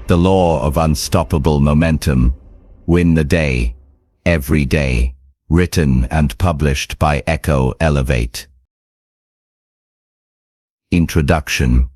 The law of unstoppable momentum. Win the day, every day. Written and published by Elevate. Introduction.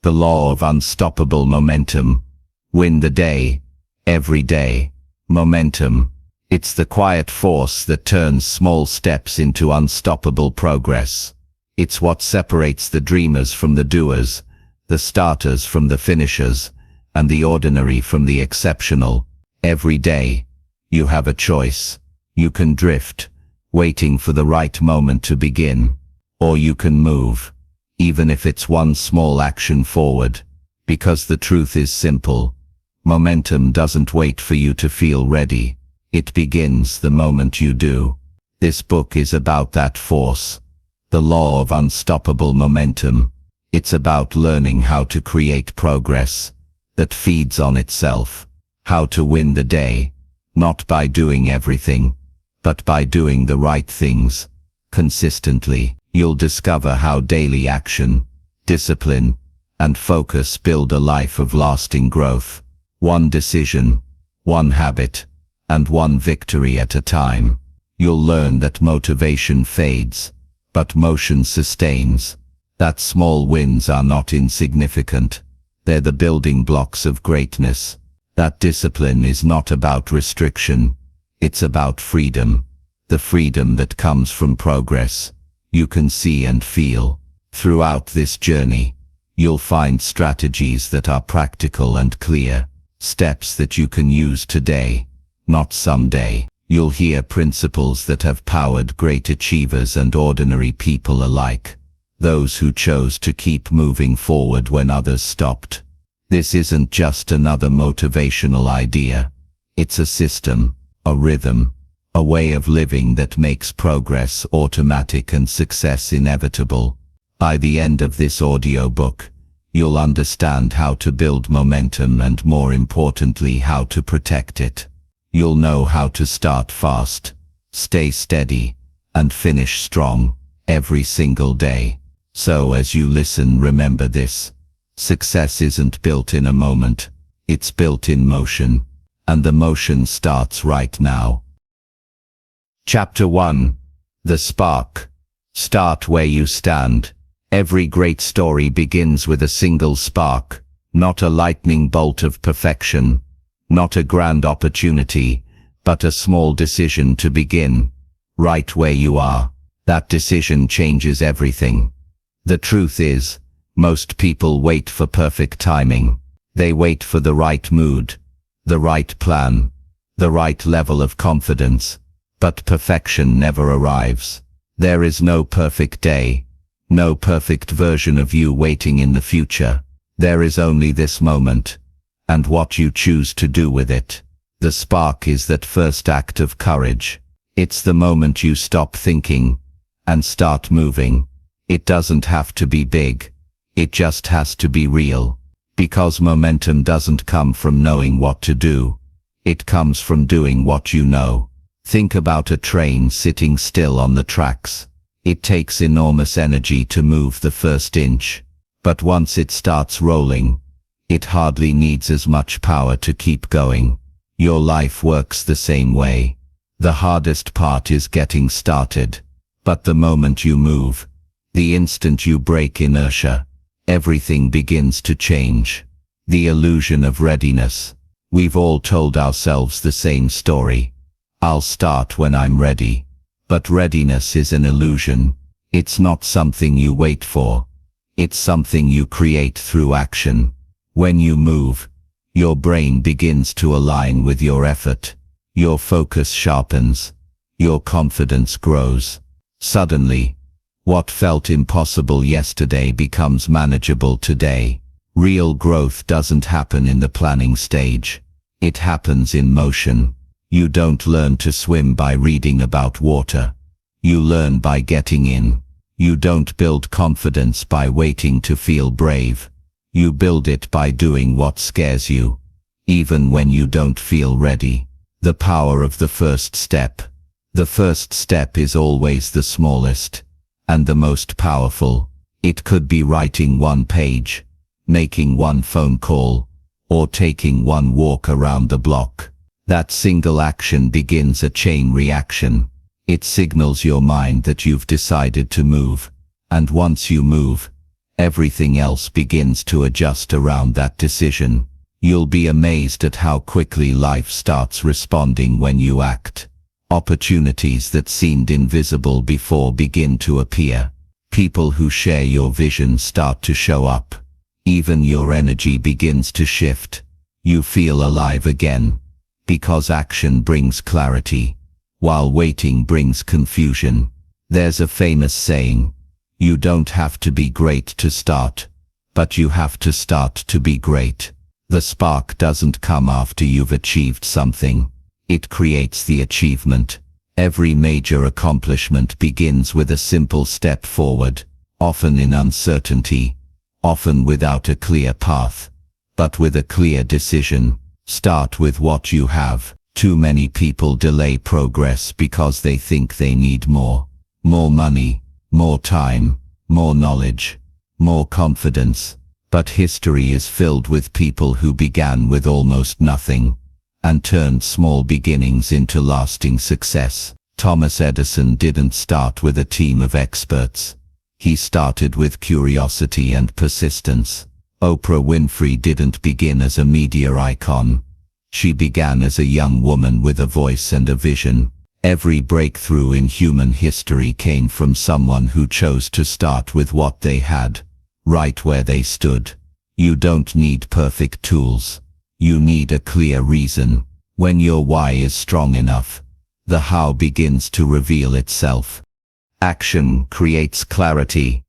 The law of unstoppable momentum. Win the day, every day. Momentum. It's the quiet force that turns small steps into unstoppable progress. It's what separates the dreamers from the doers, the starters from the finishers, and the ordinary from the exceptional. Every day, you have a choice. You can drift, waiting for the right moment to begin, or you can move, even if it's one small action forward, because the truth is simple. Momentum doesn't wait for you to feel ready. It begins the moment you do. This book is about that force, the law of unstoppable momentum. It's about learning how to create progress that feeds on itself, how to win the day, not by doing everything, but by doing the right things consistently. You'll discover how daily action, discipline, and focus build a life of lasting growth. One decision, one habit, and one victory at a time. You'll learn that motivation fades, but motion sustains. That small wins are not insignificant. They're the building blocks of greatness. That discipline is not about restriction. It's about freedom. The freedom that comes from progress. You can see and feel. Throughout this journey, you'll find strategies that are practical and clear. Steps that you can use today, not someday. You'll hear principles that have powered great achievers and ordinary people alike. Those who chose to keep moving forward when others stopped. This isn't just another motivational idea. It's a system, a rhythm, a way of living that makes progress automatic and success inevitable. By the end of this audiobook, you'll understand how to build momentum and, more importantly, how to protect it. You'll know how to start fast, stay steady, and finish strong every single day. So as you listen, remember this. Success isn't built in a moment. It's built in motion. And the motion starts right now. Chapter 1. The Spark. Start where you stand. Every great story begins with a single spark, not a lightning bolt of perfection, not a grand opportunity, but a small decision to begin, right where you are. That decision changes everything. The truth is, most people wait for perfect timing. They wait for the right mood, the right plan, the right level of confidence, but perfection never arrives. There is no perfect day. No perfect version of you waiting in the future. There is only this moment, and what you choose to do with it. The spark is that first act of courage. It's the moment you stop thinking and start moving. It doesn't have to be big. It just has to be real. Because momentum doesn't come from knowing what to do. It comes from doing what you know. Think about a train sitting still on the tracks. It takes enormous energy to move the first inch, but once it starts rolling, it hardly needs as much power to keep going. Your life works the same way. The hardest part is getting started, but the moment you move, the instant you break inertia, everything begins to change. The illusion of readiness. We've all told ourselves the same story. I'll start when I'm ready. But readiness is an illusion. It's not something you wait for. It's something you create through action. When you move, your brain begins to align with your effort. Your focus sharpens. Your confidence grows. Suddenly, what felt impossible yesterday becomes manageable today. Real growth doesn't happen in the planning stage. It happens in motion. You don't learn to swim by reading about water. You learn by getting in. You don't build confidence by waiting to feel brave. You build it by doing what scares you, even when you don't feel ready. The power of the first step. The first step is always the smallest and the most powerful. It could be writing one page, making one phone call, or taking one walk around the block. That single action begins a chain reaction. It signals your mind that you've decided to move, and once you move, everything else begins to adjust around that decision. You'll be amazed at how quickly life starts responding when you act. Opportunities that seemed invisible before begin to appear. People who share your vision start to show up. Even your energy begins to shift. You feel alive again. Because action brings clarity, while waiting brings confusion. There's a famous saying, you don't have to be great to start, but you have to start to be great. The spark doesn't come after you've achieved something. It creates the achievement. Every major accomplishment begins with a simple step forward, often in uncertainty, often without a clear path, but with a clear decision. Start with what you have. Too many people delay progress because they think they need more. More money, more time, more knowledge, more confidence. But history is filled with people who began with almost nothing and turned small beginnings into lasting success. Thomas Edison didn't start with a team of experts. He started with curiosity and persistence. Oprah Winfrey didn't begin as a media icon. She began as a young woman with a voice and a vision. Every breakthrough in human history came from someone who chose to start with what they had, right where they stood. You don't need perfect tools. You need a clear reason. When your why is strong enough, the how begins to reveal itself. Action creates clarity.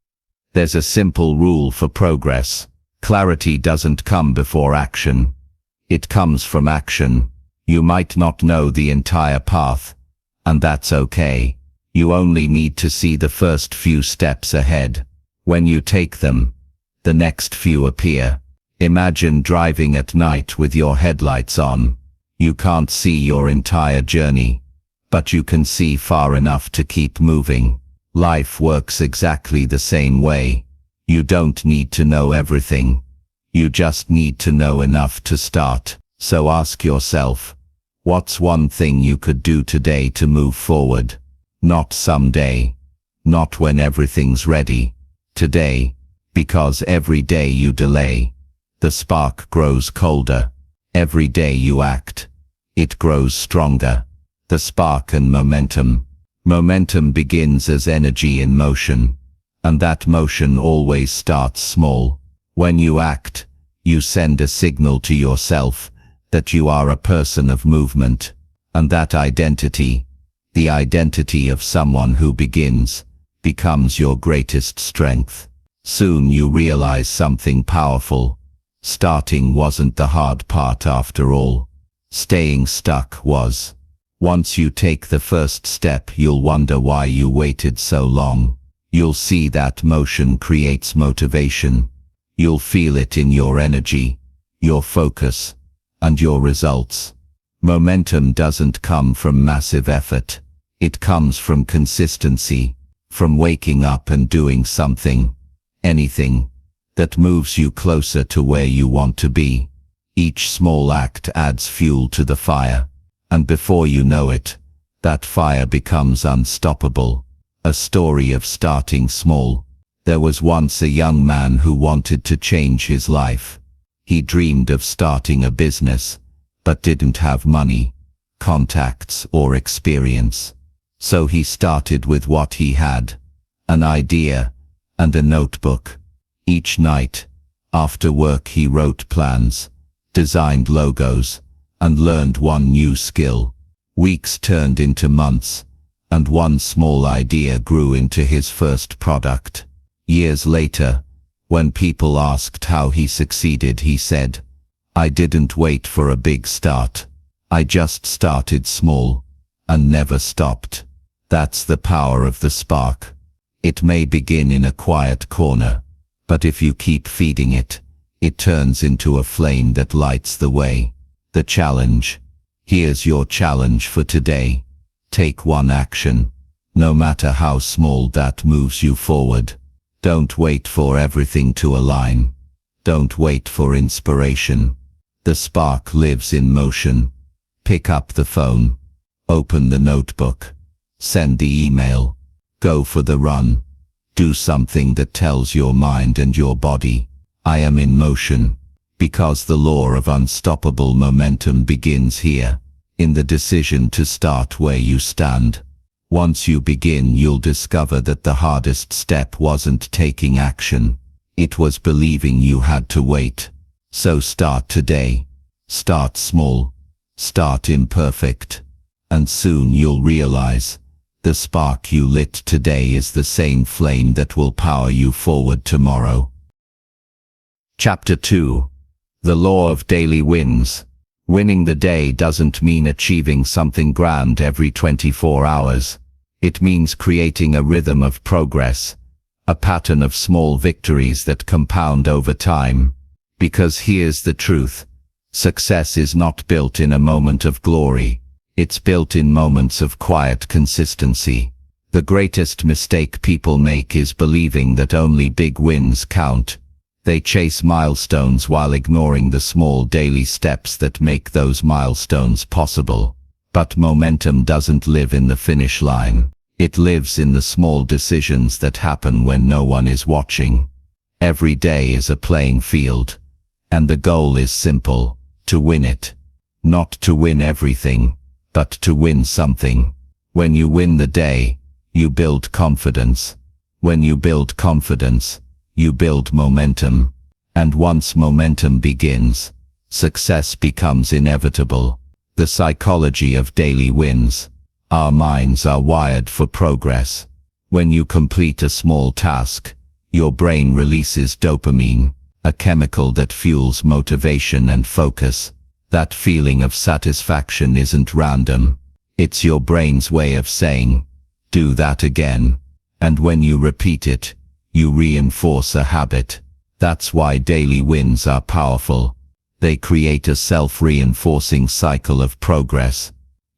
There's a simple rule for progress. Clarity doesn't come before action. It comes from action. You might not know the entire path, and that's okay. You only need to see the first few steps ahead. When you take them, the next few appear. Imagine driving at night with your headlights on. You can't see your entire journey, but you can see far enough to keep moving. Life works exactly the same way. You don't need to know everything. You just need to know enough to start. So ask yourself, what's one thing you could do today to move forward? Not someday. Not when everything's ready. Today. Because every day you delay, the spark grows colder. Every day you act, it grows stronger. The spark and momentum. Momentum begins as energy in motion, and that motion always starts small. When you act, you send a signal to yourself that you are a person of movement, and that identity, the identity of someone who begins, becomes your greatest strength. Soon you realize something powerful. Starting wasn't the hard part after all. Staying stuck was. Once you take the first step, you'll wonder why you waited so long. You'll see that motion creates motivation. You'll feel it in your energy, your focus, and your results. Momentum doesn't come from massive effort. It comes from consistency, from waking up and doing something, anything, that moves you closer to where you want to be. Each small act adds fuel to the fire, and before you know it, that fire becomes unstoppable. A story of starting small. There was once a young man who wanted to change his life. He dreamed of starting a business, but didn't have money, contacts, or experience. So he started with what he had, an idea and a notebook. Each night, after work, he wrote plans, designed logos, and learned one new skill. Weeks turned into months, and one small idea grew into his first product. Years later, when people asked how he succeeded, he said, "I didn't wait for a big start. I just started small, and never stopped." That's the power of the spark. It may begin in a quiet corner, but if you keep feeding it, it turns into a flame that lights the way. The challenge. Here's your challenge for today. Take one action, no matter how small, that moves you forward. Don't wait for everything to align. Don't wait for inspiration. The spark lives in motion. Pick up the phone. Open the notebook. Send the email. Go for the run. Do something that tells your mind and your body, I am in motion. Because the law of unstoppable momentum begins here, in the decision to start where you stand. Once you begin, you'll discover that the hardest step wasn't taking action. It was believing you had to wait. So start today. Start small. Start imperfect. And soon you'll realize, the spark you lit today is the same flame that will power you forward tomorrow. Chapter 2. The Law of Daily Wins. Winning the day doesn't mean achieving something grand every 24 hours. It means creating a rhythm of progress, a pattern of small victories that compound over time. Because here's the truth. Success is not built in a moment of glory. It's built in moments of quiet consistency. The greatest mistake people make is believing that only big wins count. They chase milestones while ignoring the small daily steps that make those milestones possible. But momentum doesn't live in the finish line. It lives in the small decisions that happen when no one is watching. Every day is a playing field. And the goal is simple, to win it. Not to win everything, but to win something. When you win the day, you build confidence. When you build confidence, you build momentum. And once momentum begins, success becomes inevitable. The psychology of daily wins. Our minds are wired for progress. When you complete a small task, your brain releases dopamine, a chemical that fuels motivation and focus. That feeling of satisfaction isn't random. It's your brain's way of saying, do that again. And when you repeat it, you reinforce a habit. That's why daily wins are powerful. They create a self-reinforcing cycle of progress.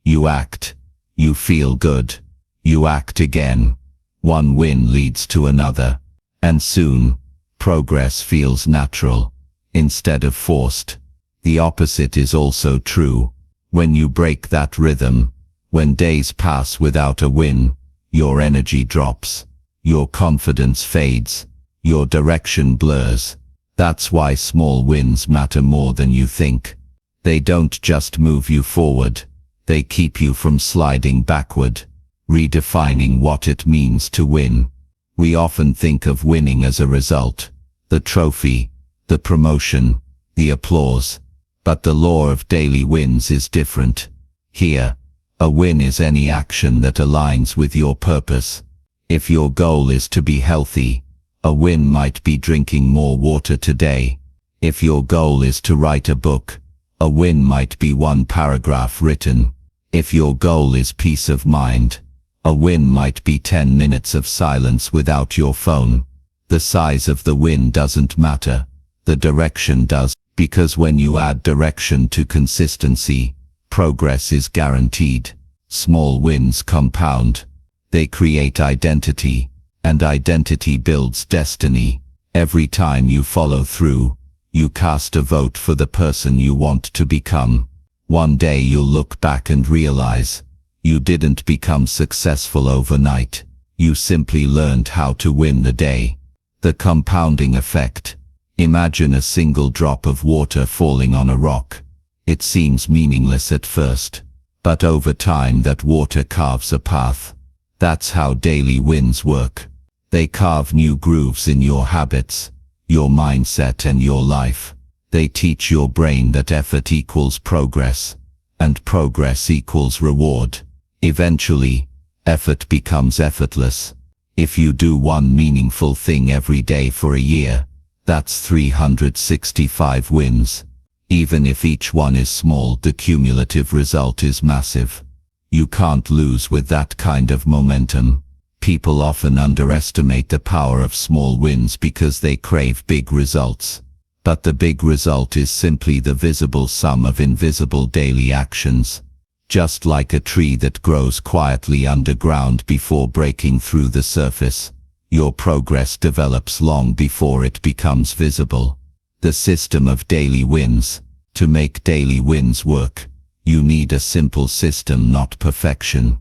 You act. You feel good. You act again. One win leads to another. And soon, progress feels natural, instead of forced. The opposite is also true. When you break that rhythm, when days pass without a win, your energy drops, your confidence fades, your direction blurs. That's why small wins matter more than you think. They don't just move you forward, they keep you from sliding backward, redefining what it means to win. We often think of winning as a result, the trophy, the promotion, the applause. But the law of daily wins is different. Here, a win is any action that aligns with your purpose. If your goal is to be healthy, a win might be drinking more water today. If your goal is to write a book, a win might be one paragraph written. If your goal is peace of mind, a win might be 10 minutes of silence without your phone. The size of the win doesn't matter. The direction does. Because when you add direction to consistency, progress is guaranteed. Small wins compound. They create identity, and identity builds destiny. Every time you follow through, you cast a vote for the person you want to become. One day you'll look back and realize, you didn't become successful overnight. You simply learned how to win the day. The compounding effect. Imagine a single drop of water falling on a rock. It seems meaningless at first, but over time that water carves a path. That's how daily wins work. They carve new grooves in your habits, your mindset and your life. They teach your brain that effort equals progress, and progress equals reward. Eventually, effort becomes effortless. If you do one meaningful thing every day for a year, that's 365 wins. Even if each one is small, the cumulative result is massive. You can't lose with that kind of momentum. People often underestimate the power of small wins because they crave big results. But the big result is simply the visible sum of invisible daily actions. Just like a tree that grows quietly underground before breaking through the surface, your progress develops long before it becomes visible. The system of daily wins. To make daily wins work, you need a simple system, not perfection.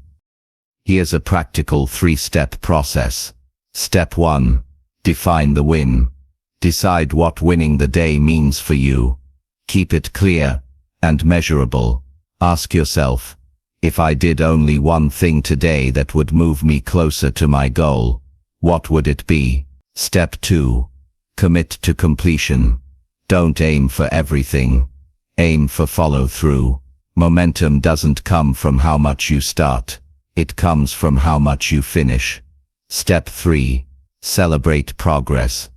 Here's a practical 3-step process. Step 1. Define the win. Decide what winning the day means for you. Keep it clear and measurable. Ask yourself, if I did only one thing today that would move me closer to my goal, what would it be? Step 2. Commit to completion. Don't aim for everything. Aim for follow-through. Momentum doesn't come from how much you start. It comes from how much you finish. Step 3. Celebrate progress.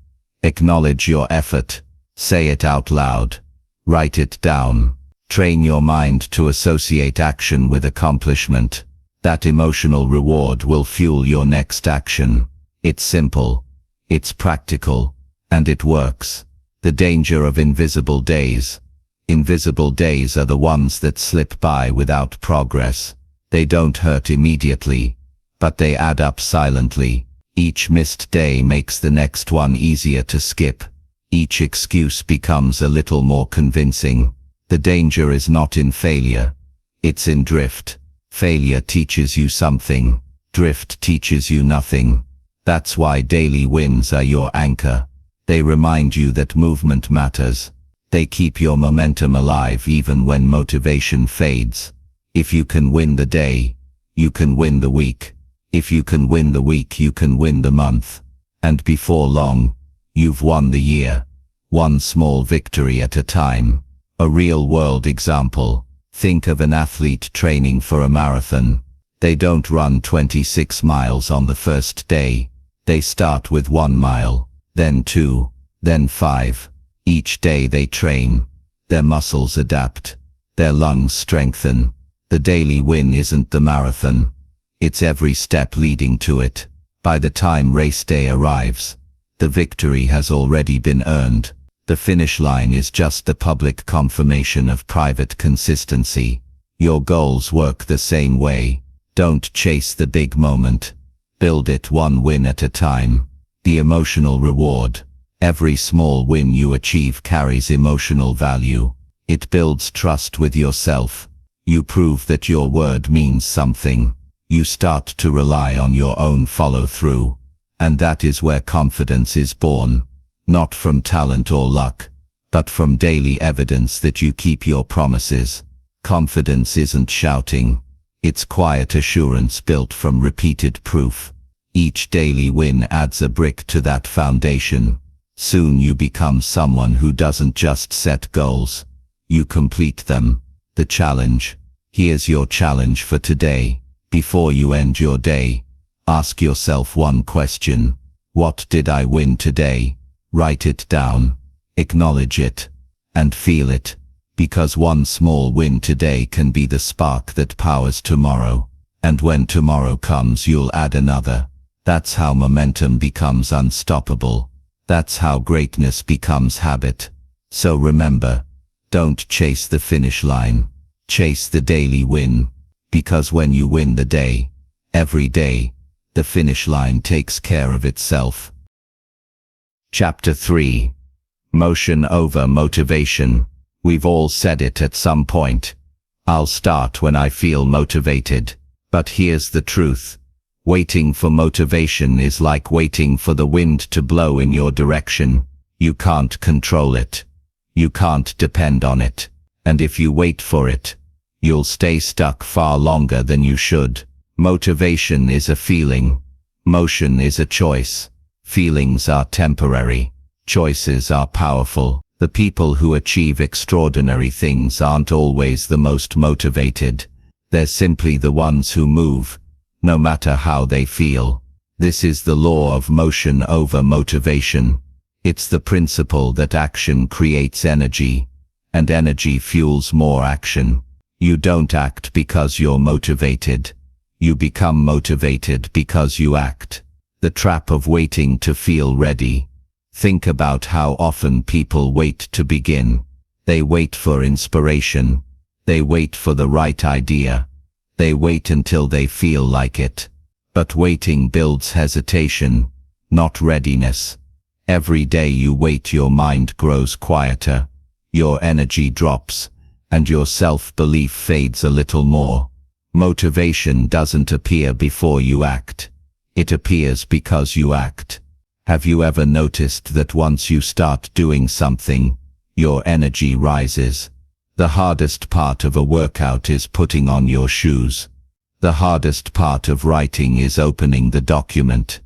Acknowledge your effort. Say it out loud. Write it down. Train your mind to associate action with accomplishment. That emotional reward will fuel your next action. It's simple, it's practical, and it works. The danger of invisible days. Invisible days are the ones that slip by without progress. They don't hurt immediately, but they add up silently. Each missed day makes the next one easier to skip. Each excuse becomes a little more convincing. The danger is not in failure. It's in drift. Failure teaches you something. Drift teaches you nothing. That's why daily wins are your anchor. They remind you that movement matters. They keep your momentum alive even when motivation fades. If you can win the day, you can win the week. If you can win the week, you can win the month. And before long, you've won the year. One small victory at a time. A real-world example. Think of an athlete training for a marathon. They don't run 26 miles on the first day. They start with 1 mile, then 2, then 5. Each day they train. Their muscles adapt. Their lungs strengthen. The daily win isn't the marathon. It's every step leading to it. By the time race day arrives, the victory has already been earned. The finish line is just the public confirmation of private consistency. Your goals work the same way. Don't chase the big moment. Build it one win at a time. The emotional reward. Every small win you achieve carries emotional value. It builds trust with yourself. You prove that your word means something. You start to rely on your own follow-through. And that is where confidence is born. Not from talent or luck, but from daily evidence that you keep your promises. Confidence isn't shouting. It's quiet assurance built from repeated proof. Each daily win adds a brick to that foundation. Soon you become someone who doesn't just set goals. You complete them. The challenge. Here's your challenge for today. Before you end your day, ask yourself one question. What did I win today? Write it down, acknowledge it, and feel it, because one small win today can be the spark that powers tomorrow. And when tomorrow comes, you'll add another. That's how momentum becomes unstoppable. That's how greatness becomes habit. So remember, don't chase the finish line. Chase the daily win, because when you win the day, every day, the finish line takes care of itself. Chapter 3. Motion over motivation. We've all said it at some point. I'll start when I feel motivated. But here's the truth. Waiting for motivation is like waiting for the wind to blow in your direction. You can't control it. You can't depend on it. And if you wait for it, you'll stay stuck far longer than you should. Motivation is a feeling. Motion is a choice. Feelings are temporary. Choices are powerful. The people who achieve extraordinary things aren't always the most motivated. They're simply the ones who move, no matter how they feel. This is the law of motion over motivation. It's the principle that action creates energy, and energy fuels more action. You don't act because you're motivated. You become motivated because you act. The trap of waiting to feel ready. Think about how often people wait to begin. They wait for inspiration. They wait for the right idea. They wait until they feel like it. But waiting builds hesitation, not readiness. Every day you wait, your mind grows quieter. your energy drops, and your self-belief fades a little more. Motivation doesn't appear before you act. It appears because you act. Have you ever noticed that once you start doing something, your energy rises? The hardest part of a workout is putting on your shoes. The hardest part of writing is opening the document.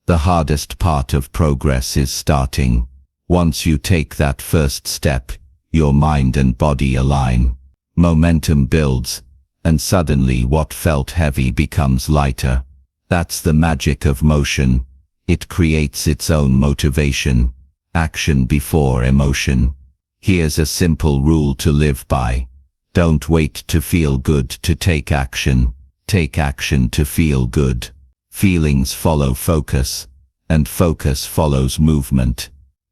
The hardest part of progress is starting. Once you take that first step, your mind and body align. Momentum builds, and suddenly what felt heavy becomes lighter. That's the magic of motion. It creates its own motivation. Action before emotion. Here's a simple rule to live by. Don't wait to feel good to take action. Take action to feel good. Feelings follow focus, and focus follows movement.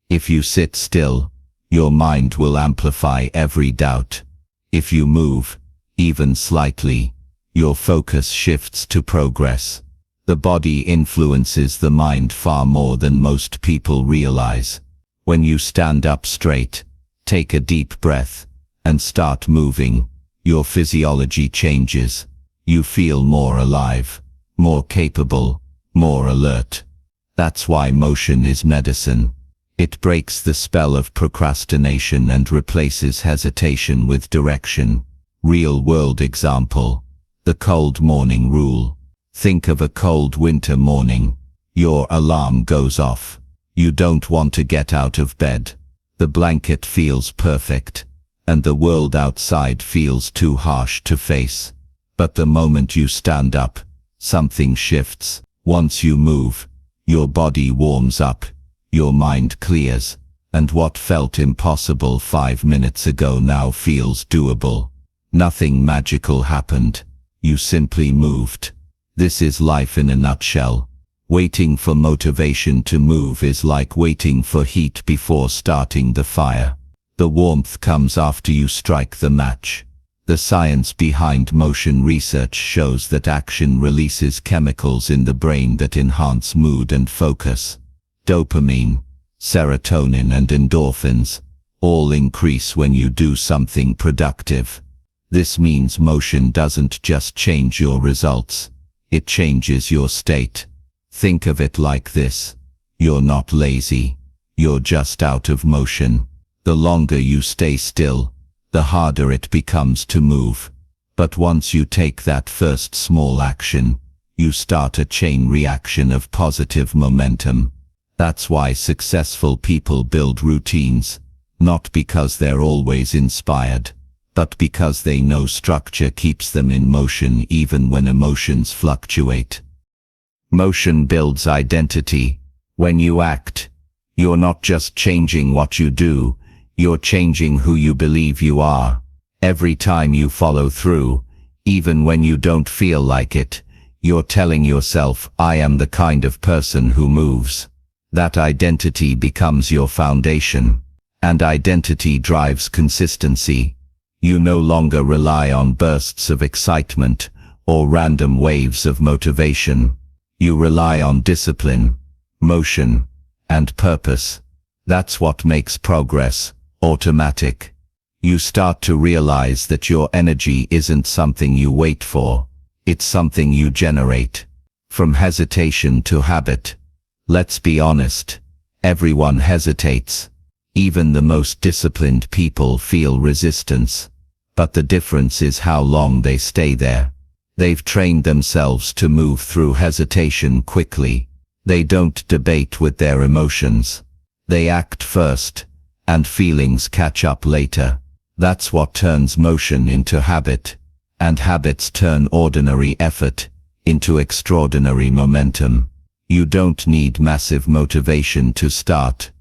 If you sit still, your mind will amplify every doubt. If you move, even slightly, your focus shifts to progress. The body influences the mind far more than most people realize. When you stand up straight, take a deep breath, and start moving, your physiology changes. You feel more alive, more capable, more alert. That's why motion is medicine. It breaks the spell of procrastination and replaces hesitation with direction. Real-world example. The cold morning rule. Think of a cold winter morning. Your alarm goes off. You don't want to get out of bed. The blanket feels perfect, and the world outside feels too harsh to face. But the moment you stand up, something shifts. Once you move, your body warms up, your mind clears, and what felt impossible 5 minutes ago now feels doable. Nothing magical happened. You simply moved. This is life in a nutshell. Waiting for motivation to move is like waiting for heat before starting the fire. The warmth comes after you strike the match. The science behind motion research shows that action releases chemicals in the brain that enhance mood and focus. Dopamine, serotonin and endorphins all increase when you do something productive. This means motion doesn't just change your results, it changes your state. Think of it like this. You're not lazy, you're just out of motion. The longer you stay still, the harder it becomes to move. But once you take that first small action, you start a chain reaction of positive momentum. That's why successful people build routines, not because they're always inspired, but because they know structure keeps them in motion even when emotions fluctuate. Motion builds identity. When you act, you're not just changing what you do, you're changing who you believe you are. Every time you follow through, even when you don't feel like it, you're telling yourself, I am the kind of person who moves. That identity becomes your foundation. And identity drives consistency. You no longer rely on bursts of excitement or random waves of motivation. You rely on discipline, motion, and purpose. That's what makes progress automatic. You start to realize that your energy isn't something you wait for, it's something you generate. From hesitation to habit. Let's be honest, everyone hesitates. Even the most disciplined people feel resistance. But the difference is how long they stay there. They've trained themselves to move through hesitation quickly. They don't debate with their emotions. They act first, and feelings catch up later. That's what turns motion into habit, and habits turn ordinary effort into extraordinary momentum. You don't need massive motivation to start.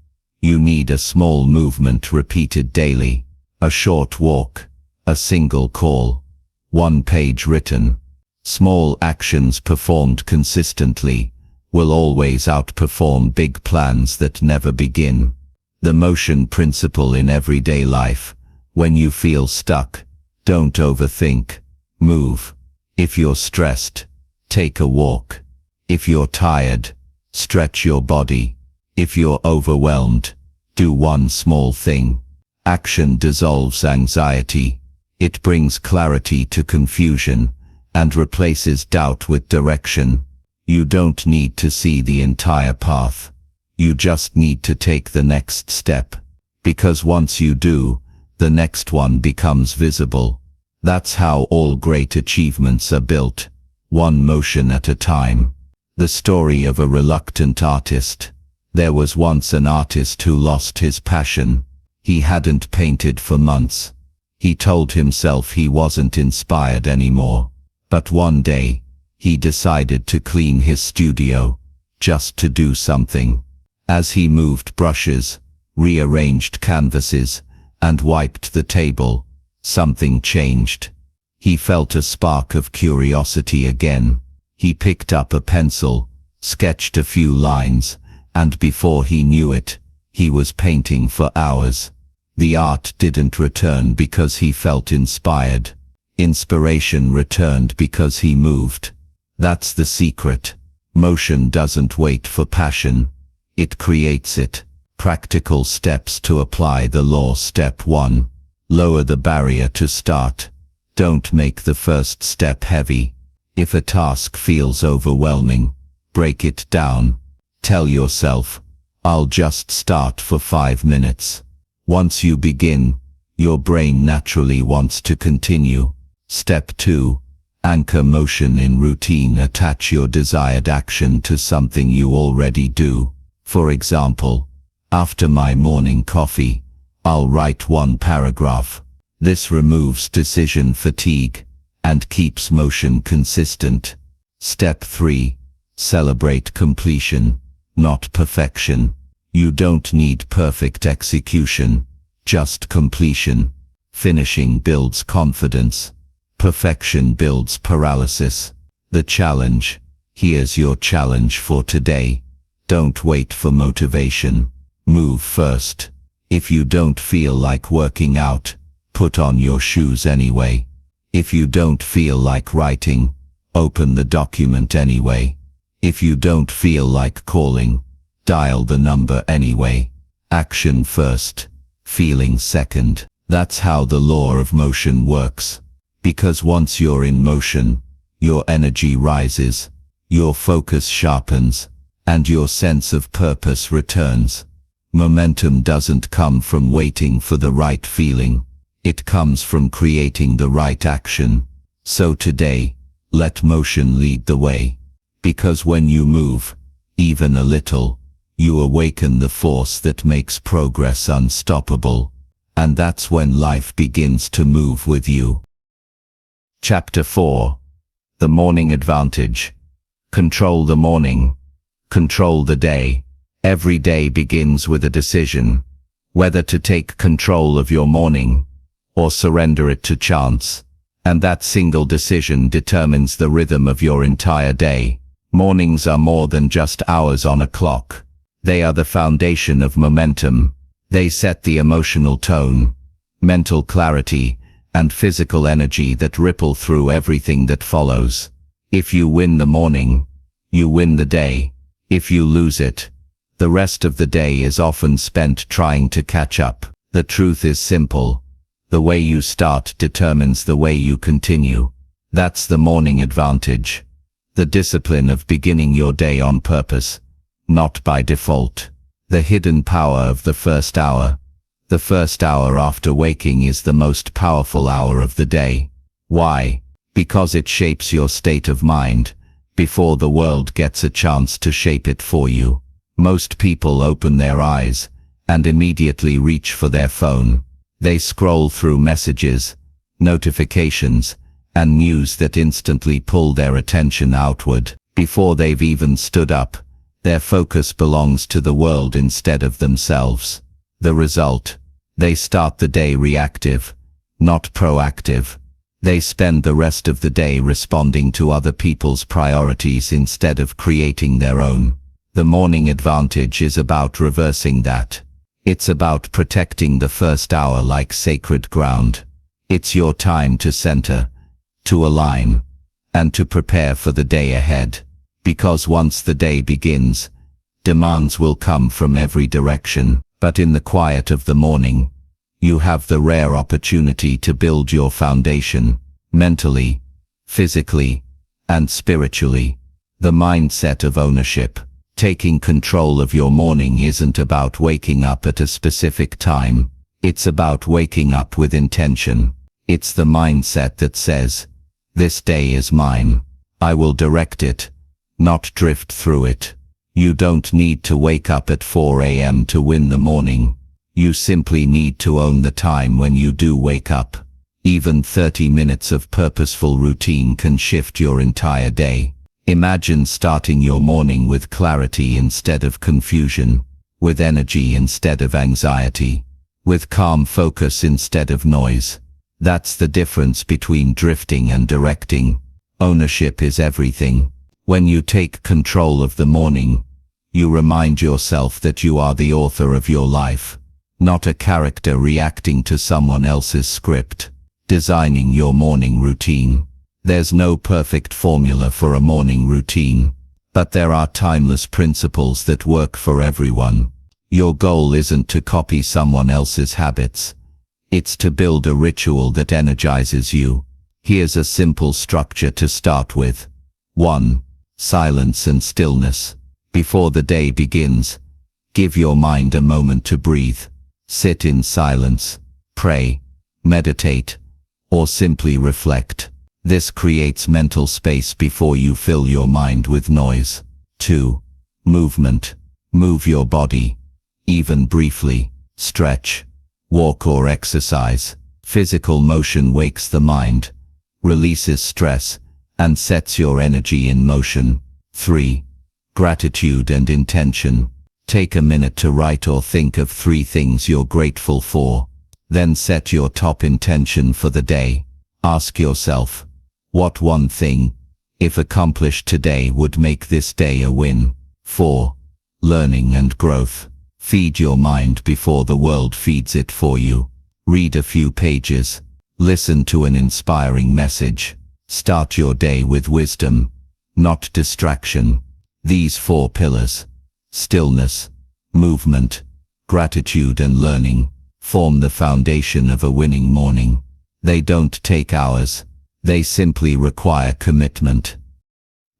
You need a small movement repeated daily, a short walk, a single call, one page written. Small actions performed consistently will always outperform big plans that never begin. The motion principle in everyday life. When you feel stuck, don't overthink. Move. If you're stressed, take a walk. If you're tired, stretch your body. If you're overwhelmed, do one small thing. Action dissolves anxiety. It brings clarity to confusion and replaces doubt with direction. You don't need to see the entire path. You just need to take the next step. Because once you do, the next one becomes visible. That's how all great achievements are built, one motion at a time. The story of a reluctant artist. There was once an artist who lost his passion. He hadn't painted for months. He told himself he wasn't inspired anymore. But one day, he decided to clean his studio, just to do something. As he moved brushes, rearranged canvases, and wiped the table, something changed. He felt a spark of curiosity again. He picked up a pencil, sketched a few lines, and before he knew it, he was painting for hours. The art didn't return because he felt inspired. Inspiration returned because he moved. That's the secret. Motion doesn't wait for passion. It creates it. Practical steps to apply the law. Step 1. Lower the barrier to start. Don't make the first step heavy. If a task feels overwhelming, break it down. Tell yourself, I'll just start for 5 minutes. Once you begin, your brain naturally wants to continue. Step 2. Anchor motion in routine. Attach your desired action to something you already do. For example, after my morning coffee, I'll write 1 paragraph. This removes decision fatigue and keeps motion consistent. Step 3. Celebrate completion, not perfection. You don't need perfect execution, just completion. Finishing builds confidence. Perfection builds paralysis. The challenge. Here's your challenge for today. Don't wait for motivation. Move first. If you don't feel like working out, put on your shoes anyway. If you don't feel like writing, open the document anyway. If you don't feel like calling, dial the number anyway. Action first, feeling second. That's how the law of motion works. Because once you're in motion, your energy rises, your focus sharpens, and your sense of purpose returns. Momentum doesn't come from waiting for the right feeling. It comes from creating the right action. So today, let motion lead the way. Because when you move, even a little, you awaken the force that makes progress unstoppable. And that's when life begins to move with you. Chapter 4. The Morning Advantage. Control the morning. Control the day. Every day begins with a decision, whether to take control of your morning or surrender it to chance. And that single decision determines the rhythm of your entire day. Mornings are more than just hours on a clock. They are the foundation of momentum. They set the emotional tone, mental clarity, and physical energy that ripple through everything that follows. If you win the morning, you win the day. If you lose it, the rest of the day is often spent trying to catch up. The truth is simple. The way you start determines the way you continue. That's the morning advantage. The discipline of beginning your day on purpose, not by default. The hidden power of the first hour. The first hour after waking is the most powerful hour of the day. Why? Because it shapes your state of mind, before the world gets a chance to shape it for you. Most people open their eyes, and immediately reach for their phone. They scroll through messages, notifications, and news that instantly pull their attention outward. Before they've even stood up, their focus belongs to the world instead of themselves. The result? They start the day reactive, not proactive. They spend the rest of the day responding to other people's priorities instead of creating their own. The morning advantage is about reversing that. It's about protecting the first hour like sacred ground. It's your time to center, to align, and to prepare for the day ahead. Because once the day begins, demands will come from every direction. But in the quiet of the morning, You have the rare opportunity to build your foundation, mentally, physically, and spiritually. The mindset of ownership. Taking control of your morning isn't about waking up at a specific time. It's about waking up with intention. It's the mindset that says, "This day is mine. I will direct it, not drift through it." You don't need to wake up at 4 a.m. to win the morning. You simply need to own the time when you do wake up. Even 30 minutes of purposeful routine can shift your entire day. Imagine starting your morning with clarity instead of confusion, with energy instead of anxiety, with calm focus instead of noise. That's the difference between drifting and directing. Ownership is everything. When you take control of the morning, you remind yourself that you are the author of your life, not a character reacting to someone else's script. Designing your morning routine. There's no perfect formula for a morning routine, but there are timeless principles that work for everyone. Your goal isn't to copy someone else's habits. It's to build a ritual that energizes you. Here's a simple structure to start with. 1. Silence and stillness. Before the day begins, give your mind a moment to breathe. Sit in silence, pray, meditate, or simply reflect. This creates mental space before you fill your mind with noise. 2. Movement. Move your body, even briefly. Stretch, walk or exercise. Physical motion wakes the mind, releases stress, and sets your energy in motion. 3. Gratitude and intention. Take a minute to write or think of 3 things you're grateful for. Then set your top intention for the day. Ask yourself, what one thing, if accomplished today, would make this day a win? 4. Learning and growth. Feed your mind before the world feeds it for you. Read a few pages. Listen to an inspiring message. Start your day with wisdom, not distraction. These 4 pillars, stillness, movement, gratitude and learning, form the foundation of a winning morning. They don't take hours. They simply require commitment.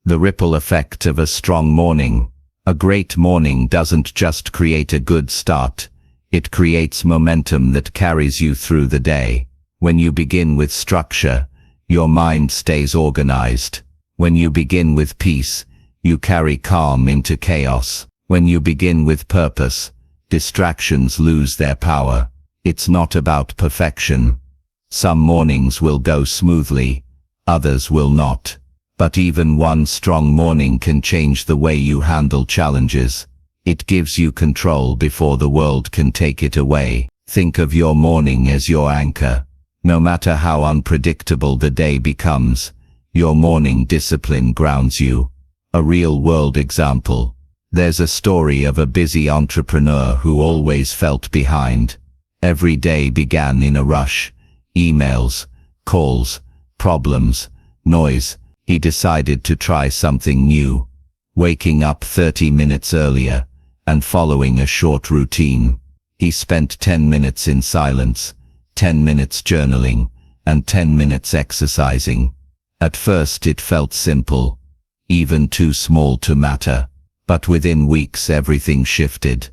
The ripple effect of a strong morning. A great morning doesn't just create a good start. It creates momentum that carries you through the day. When you begin with structure, your mind stays organized. When you begin with peace, you carry calm into chaos. When you begin with purpose, distractions lose their power. It's not about perfection. Some mornings will go smoothly, others will not. But even one strong morning can change the way you handle challenges. It gives you control before the world can take it away. Think of your morning as your anchor. No matter how unpredictable the day becomes, your morning discipline grounds you. A real-world example. There's a story of a busy entrepreneur who always felt behind. Every day began in a rush. Emails, calls, problems, noise. He decided to try something new. Waking up 30 minutes earlier and following a short routine. He spent 10 minutes in silence, 10 minutes journaling, and 10 minutes exercising. At first it felt simple, even too small to matter. But within weeks everything shifted.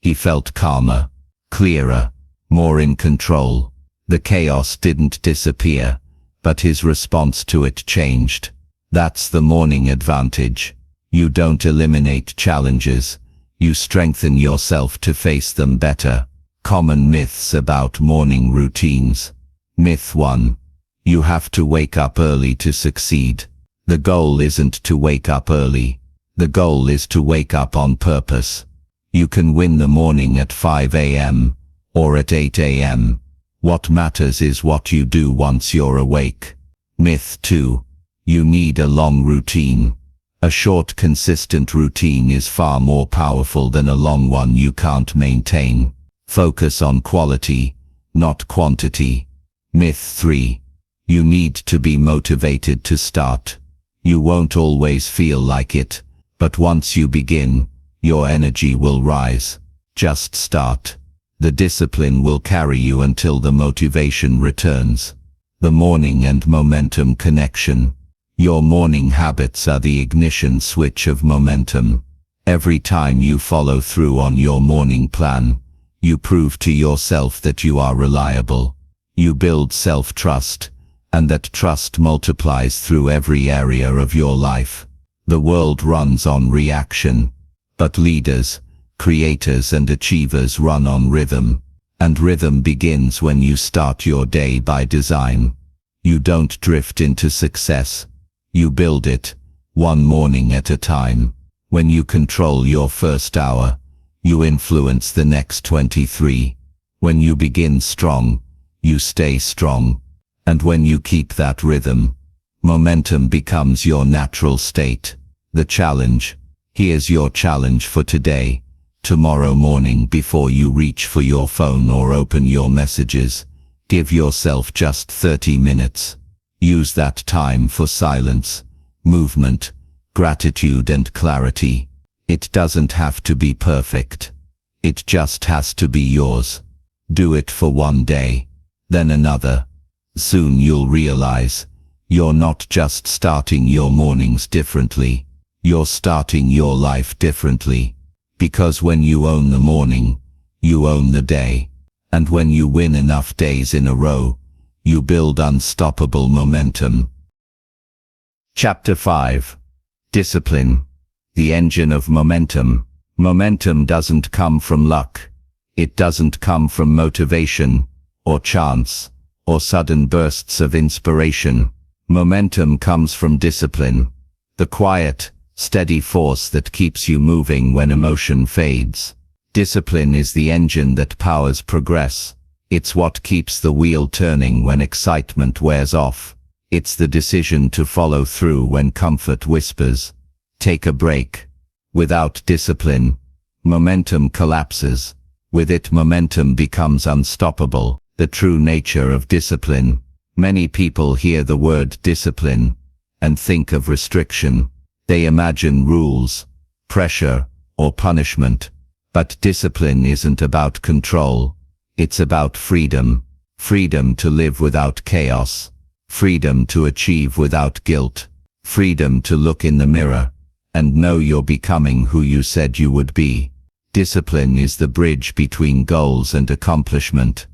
He felt calmer, clearer, more in control. The chaos didn't disappear, but his response to it changed. That's the morning advantage. You don't eliminate challenges. You strengthen yourself to face them better. Common myths about morning routines. Myth 1. You have to wake up early to succeed. The goal isn't to wake up early. The goal is to wake up on purpose. You can win the morning at 5 a.m. or at 8 a.m. What matters is what you do once you're awake. Myth 2. You need a long routine. A short, consistent routine is far more powerful than a long one you can't maintain. Focus on quality, not quantity. Myth 3. You need to be motivated to start. You won't always feel like it, but once you begin, your energy will rise. Just start. The discipline will carry you until the motivation returns. The morning and momentum connection. Your morning habits are the ignition switch of momentum. Every time you follow through on your morning plan, you prove to yourself that you are reliable. You build self-trust, and that trust multiplies through every area of your life. The world runs on reaction, but leaders, creators and achievers run on rhythm. And rhythm begins when you start your day by design. You don't drift into success. You build it, one morning at a time. When you control your first hour, you influence the next 23. When you begin strong, you stay strong. And when you keep that rhythm, momentum becomes your natural state. The challenge. Here's your challenge for today. Tomorrow morning, before you reach for your phone or open your messages, give yourself just 30 minutes. Use that time for silence, movement, gratitude and clarity. It doesn't have to be perfect. It just has to be yours. Do it for one day, then another. Soon you'll realize, you're not just starting your mornings differently, you're starting your life differently. Because when you own the morning, you own the day. And when you win enough days in a row, you build unstoppable momentum. Chapter 5. Discipline. The engine of momentum. Momentum doesn't come from luck. It doesn't come from motivation, or chance, or sudden bursts of inspiration. Momentum comes from discipline. The quiet, steady force that keeps you moving when emotion fades. Discipline is the engine that powers progress. It's what keeps the wheel turning when excitement wears off. It's the decision to follow through when comfort whispers, "Take a break." Without discipline, momentum collapses. With it, momentum becomes unstoppable. The true nature of discipline. Many people hear the word discipline and think of restriction. They imagine rules, pressure, or punishment. But discipline isn't about control. It's about freedom. Freedom to live without chaos. Freedom to achieve without guilt. Freedom to look in the mirror and know you're becoming who you said you would be. Discipline is the bridge between goals and accomplishment.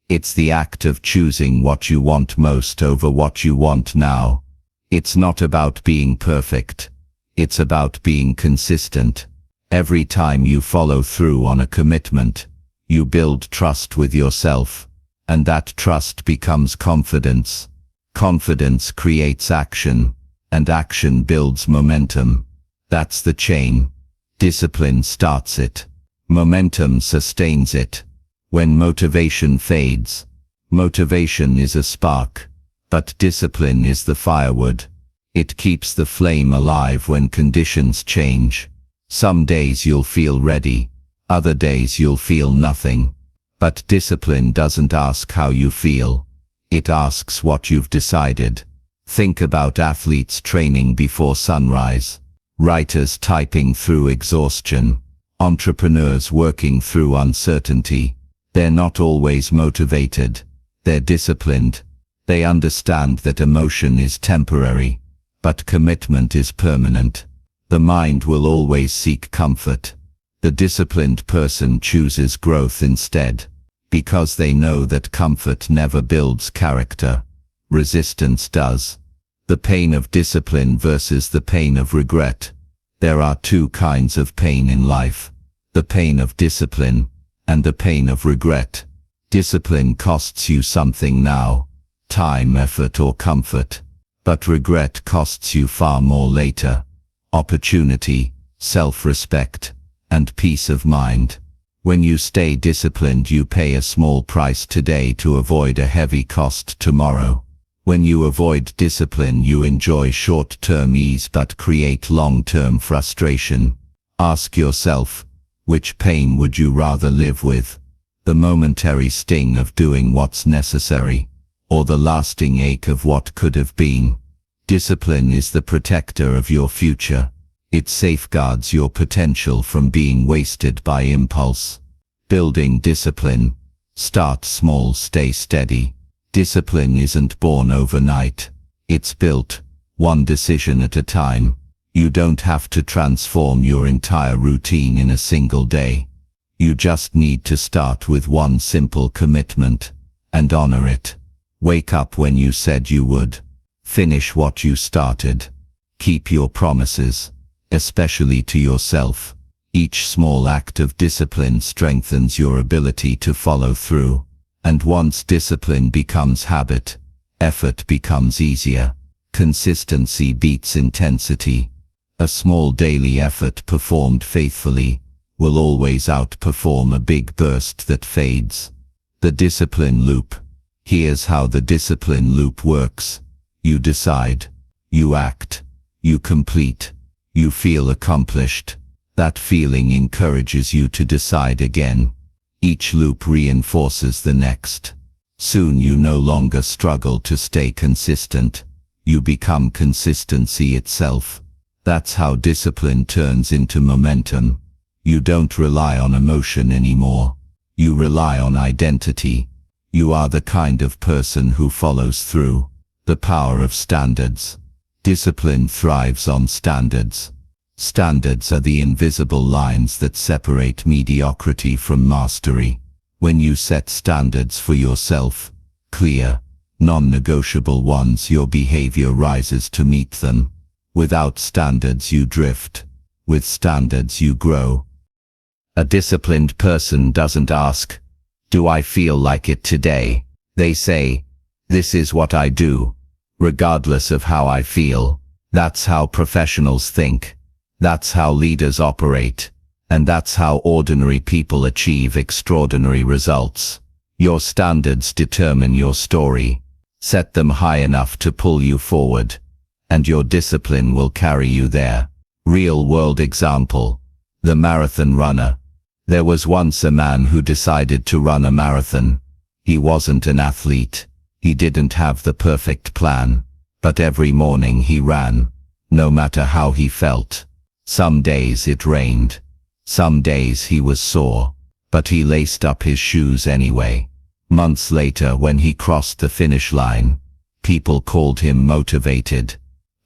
It's the act of choosing what you want most over what you want now. It's not about being perfect. It's about being consistent. Every time you follow through on a commitment, you build trust with yourself, and that trust becomes confidence. Confidence creates action, and action builds momentum. That's the chain. Discipline starts it. Momentum sustains it. When motivation fades, motivation is a spark, but discipline is the firewood. It keeps the flame alive when conditions change. Some days you'll feel ready, other days you'll feel nothing. But discipline doesn't ask how you feel. It asks what you've decided. Think about athletes training before sunrise, writers typing through exhaustion, entrepreneurs working through uncertainty. They're not always motivated. They're disciplined. They understand that emotion is temporary, but commitment is permanent. The mind will always seek comfort. The disciplined person chooses growth instead, because they know that comfort never builds character. Resistance does. The pain of discipline versus the pain of regret. There are two kinds of pain in life: the pain of discipline and the pain of regret. Discipline costs you something now, time, effort or comfort. But regret costs you far more later: opportunity, self-respect, and peace of mind. When you stay disciplined, you pay a small price today to avoid a heavy cost tomorrow. When you avoid discipline, you enjoy short-term ease but create long-term frustration. Ask yourself, which pain would you rather live with? The momentary sting of doing what's necessary, or the lasting ache of what could have been? Discipline is the protector of your future. It safeguards your potential from being wasted by impulse. Building discipline. Start small, stay steady. Discipline isn't born overnight. It's built, one decision at a time. You don't have to transform your entire routine in a single day. You just need to start with one simple commitment, and honor it. Wake up when you said you would. Finish what you started. Keep your promises, especially to yourself. Each small act of discipline strengthens your ability to follow through. And once discipline becomes habit, effort becomes easier. Consistency beats intensity. A small daily effort performed faithfully will always outperform a big burst that fades. The discipline loop. Here's how the discipline loop works. You decide. You act. You complete. You feel accomplished. That feeling encourages you to decide again. Each loop reinforces the next. Soon you no longer struggle to stay consistent. You become consistency itself. That's how discipline turns into momentum. You don't rely on emotion anymore. You rely on identity. You are the kind of person who follows through. The power of standards. Discipline thrives on standards. Standards are the invisible lines that separate mediocrity from mastery. When you set standards for yourself, clear, non-negotiable ones, your behavior rises to meet them. Without standards you drift. With standards you grow. A disciplined person doesn't ask, "Do I feel like it today?" They say, "This is what I do, regardless of how I feel." That's how professionals think. That's how leaders operate. And that's how ordinary people achieve extraordinary results. Your standards determine your story. Set them high enough to pull you forward, and your discipline will carry you there. Real-world example. The marathon runner. There was once a man who decided to run a marathon. He wasn't an athlete. He didn't have the perfect plan. But every morning he ran, no matter how he felt. Some days it rained. Some days he was sore. But he laced up his shoes anyway. Months later, when he crossed the finish line, people called him motivated.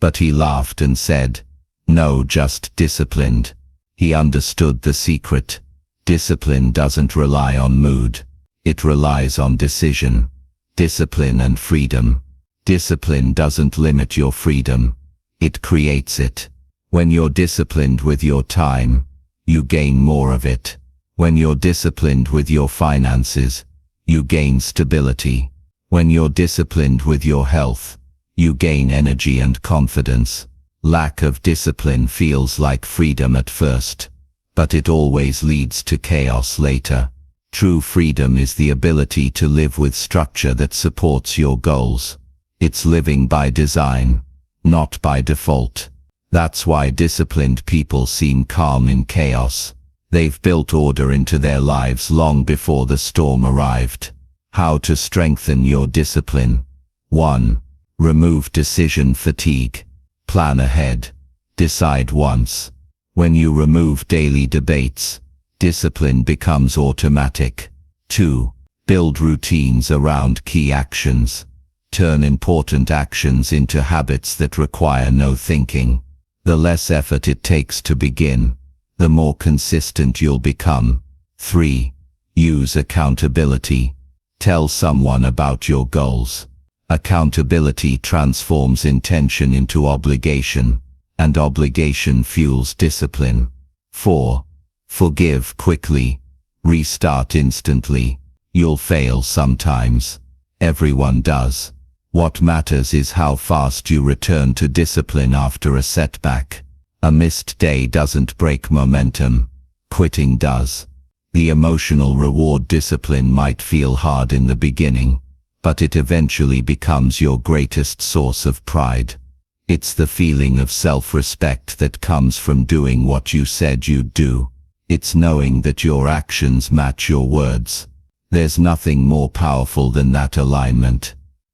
But he laughed and said, "No, just disciplined." He understood the secret. Discipline doesn't rely on mood. It relies on decision. Discipline and freedom. Discipline doesn't limit your freedom. It creates it. When you're disciplined with your time, you gain more of it. When you're disciplined with your finances, you gain stability. When you're disciplined with your health, you gain energy and confidence. Lack of discipline feels like freedom at first, but it always leads to chaos later. True freedom is the ability to live with structure that supports your goals. It's living by design, not by default. That's why disciplined people seem calm in chaos. They've built order into their lives long before the storm arrived. How to strengthen your discipline. 1. Remove decision fatigue. Plan ahead. Decide once. When you remove daily debates, discipline becomes automatic. 2. Build routines around key actions. Turn important actions into habits that require no thinking. The less effort it takes to begin, the more consistent you'll become. 3. Use accountability. Tell someone about your goals. Accountability transforms intention into obligation, and obligation fuels discipline. 4. Forgive quickly. Restart instantly. You'll fail sometimes. Everyone does. What matters is how fast you return to discipline after a setback. A missed day doesn't break momentum. Quitting does. The emotional reward discipline might feel hard in the beginning, but it eventually becomes your greatest source of pride. It's the feeling of self-respect that comes from doing what you said you'd do. It's knowing that your actions match your words. There's nothing more powerful than that alignment.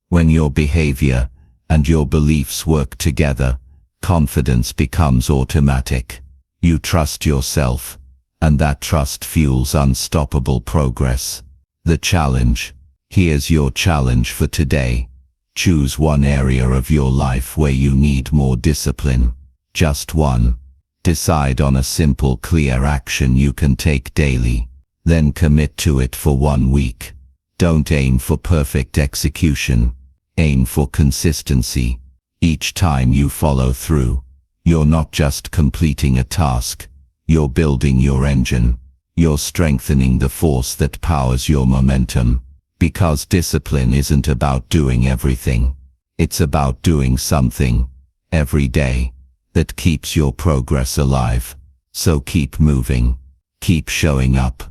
When your behavior and your beliefs work together, confidence becomes automatic. You trust yourself, and that trust fuels unstoppable progress. The challenge. Here's your challenge for today. Choose one area of your life where you need more discipline. Just one. Decide on a simple, clear action you can take daily. Then commit to it for 1 week. Don't aim for perfect execution. Aim for consistency. Each time you follow through, you're not just completing a task, you're building your engine. You're strengthening the force that powers your momentum. Because discipline isn't about doing everything. It's about doing something, every day, that keeps your progress alive. So keep moving. Keep showing up.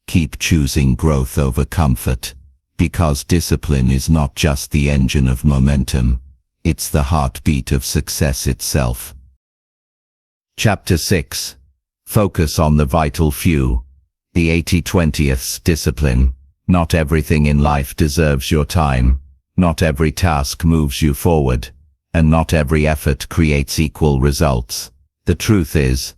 Keep choosing growth over comfort. Because discipline is not just the engine of momentum. It's the heartbeat of success itself. Chapter 6. Focus on the vital few. The 80-20th discipline. Not everything in life deserves your time. Not every task moves you forward. And not every effort creates equal results. The truth is,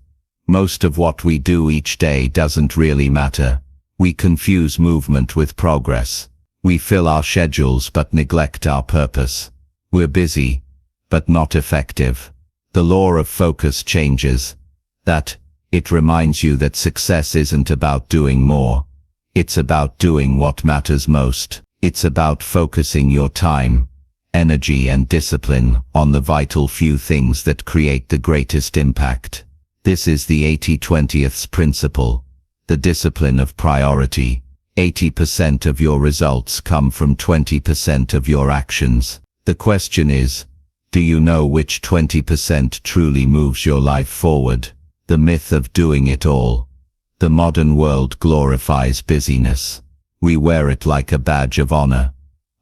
most of what we do each day doesn't really matter. We confuse movement with progress. We fill our schedules but neglect our purpose. We're busy, but not effective. The law of focus changes. It reminds you that success isn't about doing more. It's about doing what matters most. It's about focusing your time, energy and discipline on the vital few things that create the greatest impact. This is the 80-20th principle, the discipline of priority. 80% of your results come from 20% of your actions. The question is, do you know which 20% truly moves your life forward? The myth of doing it all. The modern world glorifies busyness. We wear it like a badge of honor.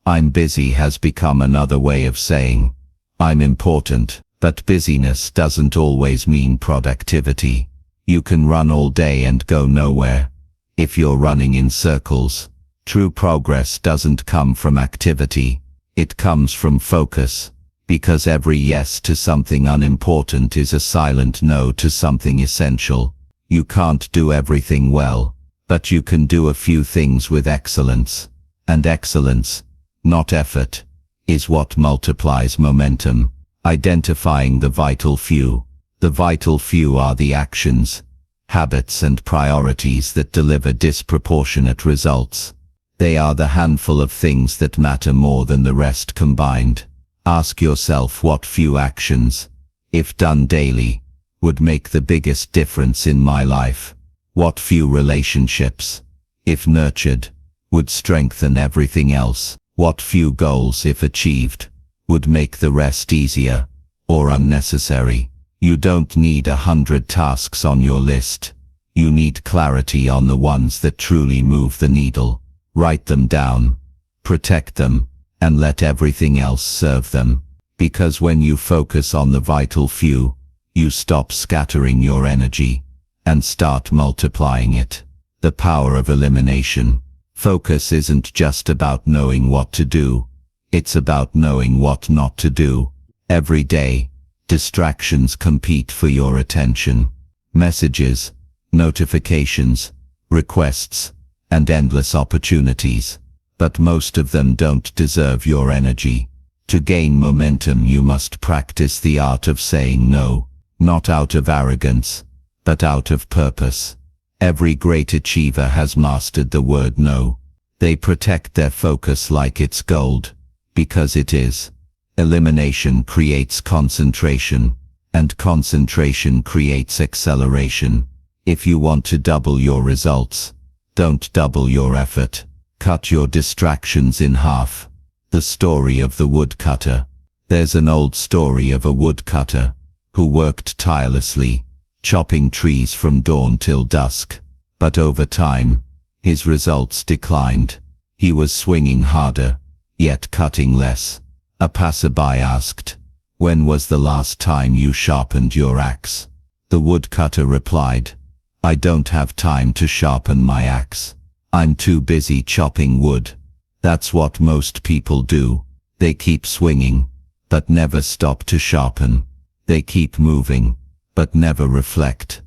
I'm busy has become another way of saying, I'm important. But busyness doesn't always mean productivity. You can run all day and go nowhere. If you're running in circles, true progress doesn't come from activity. It comes from focus. Because every yes to something unimportant is a silent no to something essential. You can't do everything well, but you can do a few things with excellence. And excellence, not effort, is what multiplies momentum. Identifying the vital few. The vital few are the actions, habits and priorities that deliver disproportionate results. They are the handful of things that matter more than the rest combined. Ask yourself what few actions, if done daily, would make the biggest difference in my life. What few relationships, if nurtured, would strengthen everything else. What few goals, if achieved, would make the rest easier or unnecessary. You don't need 100 tasks on your list. You need clarity on the ones that truly move the needle. Write them down, protect them, and let everything else serve them. Because when you focus on the vital few, you stop scattering your energy and start multiplying it. The power of elimination. Focus isn't just about knowing what to do. It's about knowing what not to do. Every day, distractions compete for your attention. Messages, notifications, requests, and endless opportunities. But most of them don't deserve your energy. To gain momentum, you must practice the art of saying no, not out of arrogance, but out of purpose. Every great achiever has mastered the word no. They protect their focus like it's gold, because it is. Elimination creates concentration, and concentration creates acceleration. If you want to double your results, don't double your effort. Cut your distractions in half. The story of the woodcutter. There's an old story of a woodcutter who worked tirelessly, chopping trees from dawn till dusk. But over time, his results declined. He was swinging harder, yet cutting less. A passerby asked, "When was the last time you sharpened your axe?" The woodcutter replied, "I don't have time to sharpen my axe. I'm too busy chopping wood." That's what most people do. They keep swinging, but never stop to sharpen. They keep moving, but never reflect.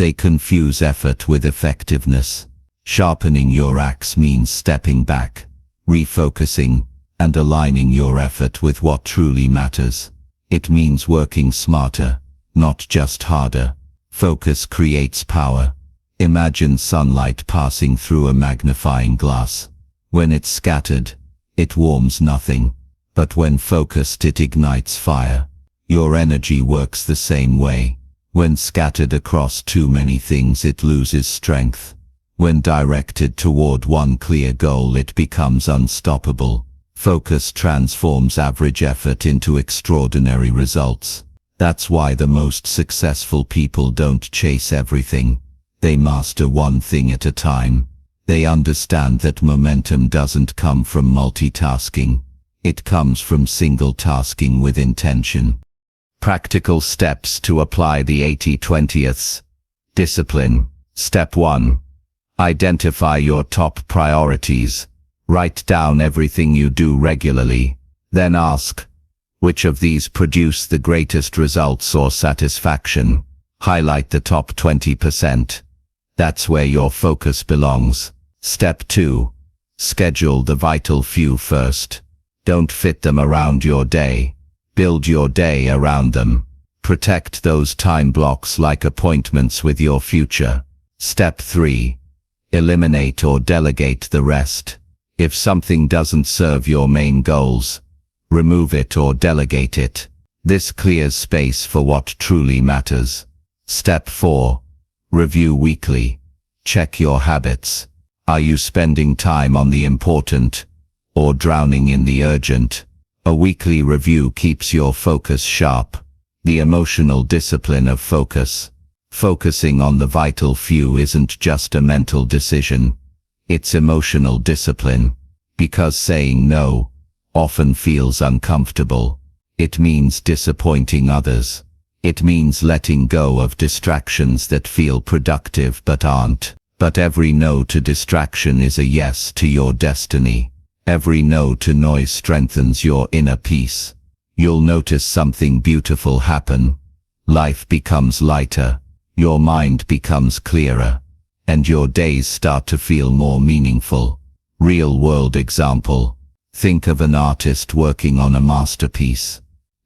They confuse effort with effectiveness. Sharpening your axe means stepping back, refocusing, and aligning your effort with what truly matters. It means working smarter, not just harder. Focus creates power. Imagine sunlight passing through a magnifying glass. When it's scattered, it warms nothing. But when focused, it ignites fire. Your energy works the same way. When scattered across too many things, it loses strength. When directed toward one clear goal, it becomes unstoppable. Focus transforms average effort into extraordinary results. That's why the most successful people don't chase everything. They master one thing at a time. They understand that momentum doesn't come from multitasking. It comes from single tasking with intention. Practical steps to apply the 80/20. Discipline. Step 1. Identify your top priorities. Write down everything you do regularly. Then ask, which of these produce the greatest results or satisfaction? Highlight the top 20%. That's where your focus belongs. Step 2. Schedule the vital few first. Don't fit them around your day. Build your day around them. Protect those time blocks like appointments with your future. Step 3. Eliminate or delegate the rest. If something doesn't serve your main goals, remove it or delegate it. This clears space for what truly matters. Step 4. Review weekly. Check your habits. Are you spending time on the important or drowning in the urgent? A weekly review keeps your focus sharp. The emotional discipline of focus. Focusing on the vital few isn't just a mental decision. It's emotional discipline. Because saying no often feels uncomfortable. It means disappointing others. It means letting go of distractions that feel productive but aren't. But every no to distraction is a yes to your destiny. Every no to noise strengthens your inner peace. You'll notice something beautiful happen. Life becomes lighter. Your mind becomes clearer. And your days start to feel more meaningful. Real-world example. Think of an artist working on a masterpiece.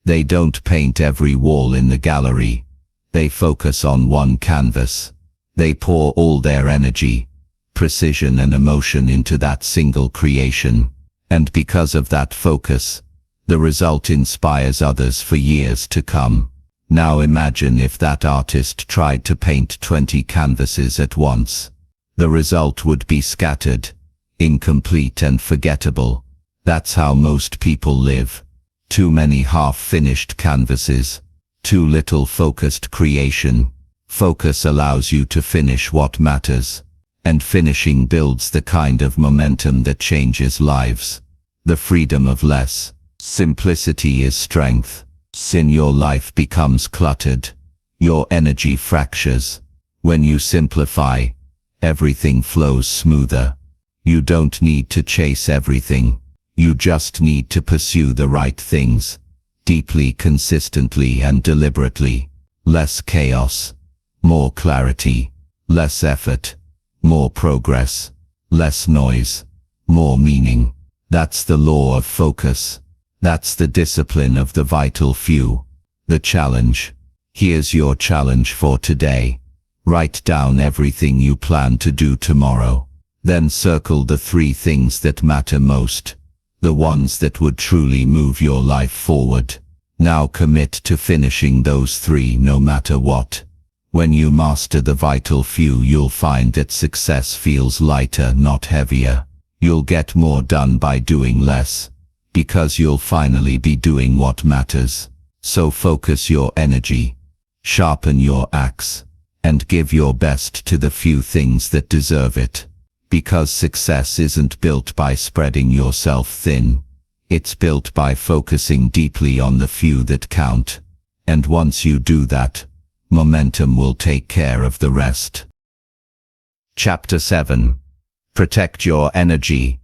They don't paint every wall in the gallery. They focus on one canvas. They pour all their energy, precision and emotion into that single creation. And because of that focus, the result inspires others for years to come. Now imagine if that artist tried to paint 20 canvases at once. The result would be scattered, incomplete and forgettable. That's how most people live. Too many half-finished canvases. Too little focused creation. Focus allows you to finish what matters. And finishing builds the kind of momentum that changes lives. The freedom of less. Simplicity is strength. Sin your life becomes cluttered. Your energy fractures. When you simplify, everything flows smoother. You don't need to chase everything. You just need to pursue the right things. Deeply, consistently and deliberately. Less chaos. More clarity. Less effort. More progress. Less noise. More meaning. That's the law of focus. That's the discipline of the vital few. The challenge. Here's your challenge for today. Write down everything you plan to do tomorrow. Then circle the 3 things that matter most. The ones that would truly move your life forward. Now commit to finishing those 3 no matter what. When you master the vital few, you'll find that success feels lighter, not heavier. You'll get more done by doing less. Because you'll finally be doing what matters. So focus your energy. Sharpen your axe. And give your best to the few things that deserve it. Because success isn't built by spreading yourself thin. It's built by focusing deeply on the few that count. And once you do that, momentum will take care of the rest. Chapter 7. Protect your energy.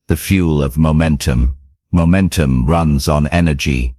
The fuel of momentum. Momentum runs on energy.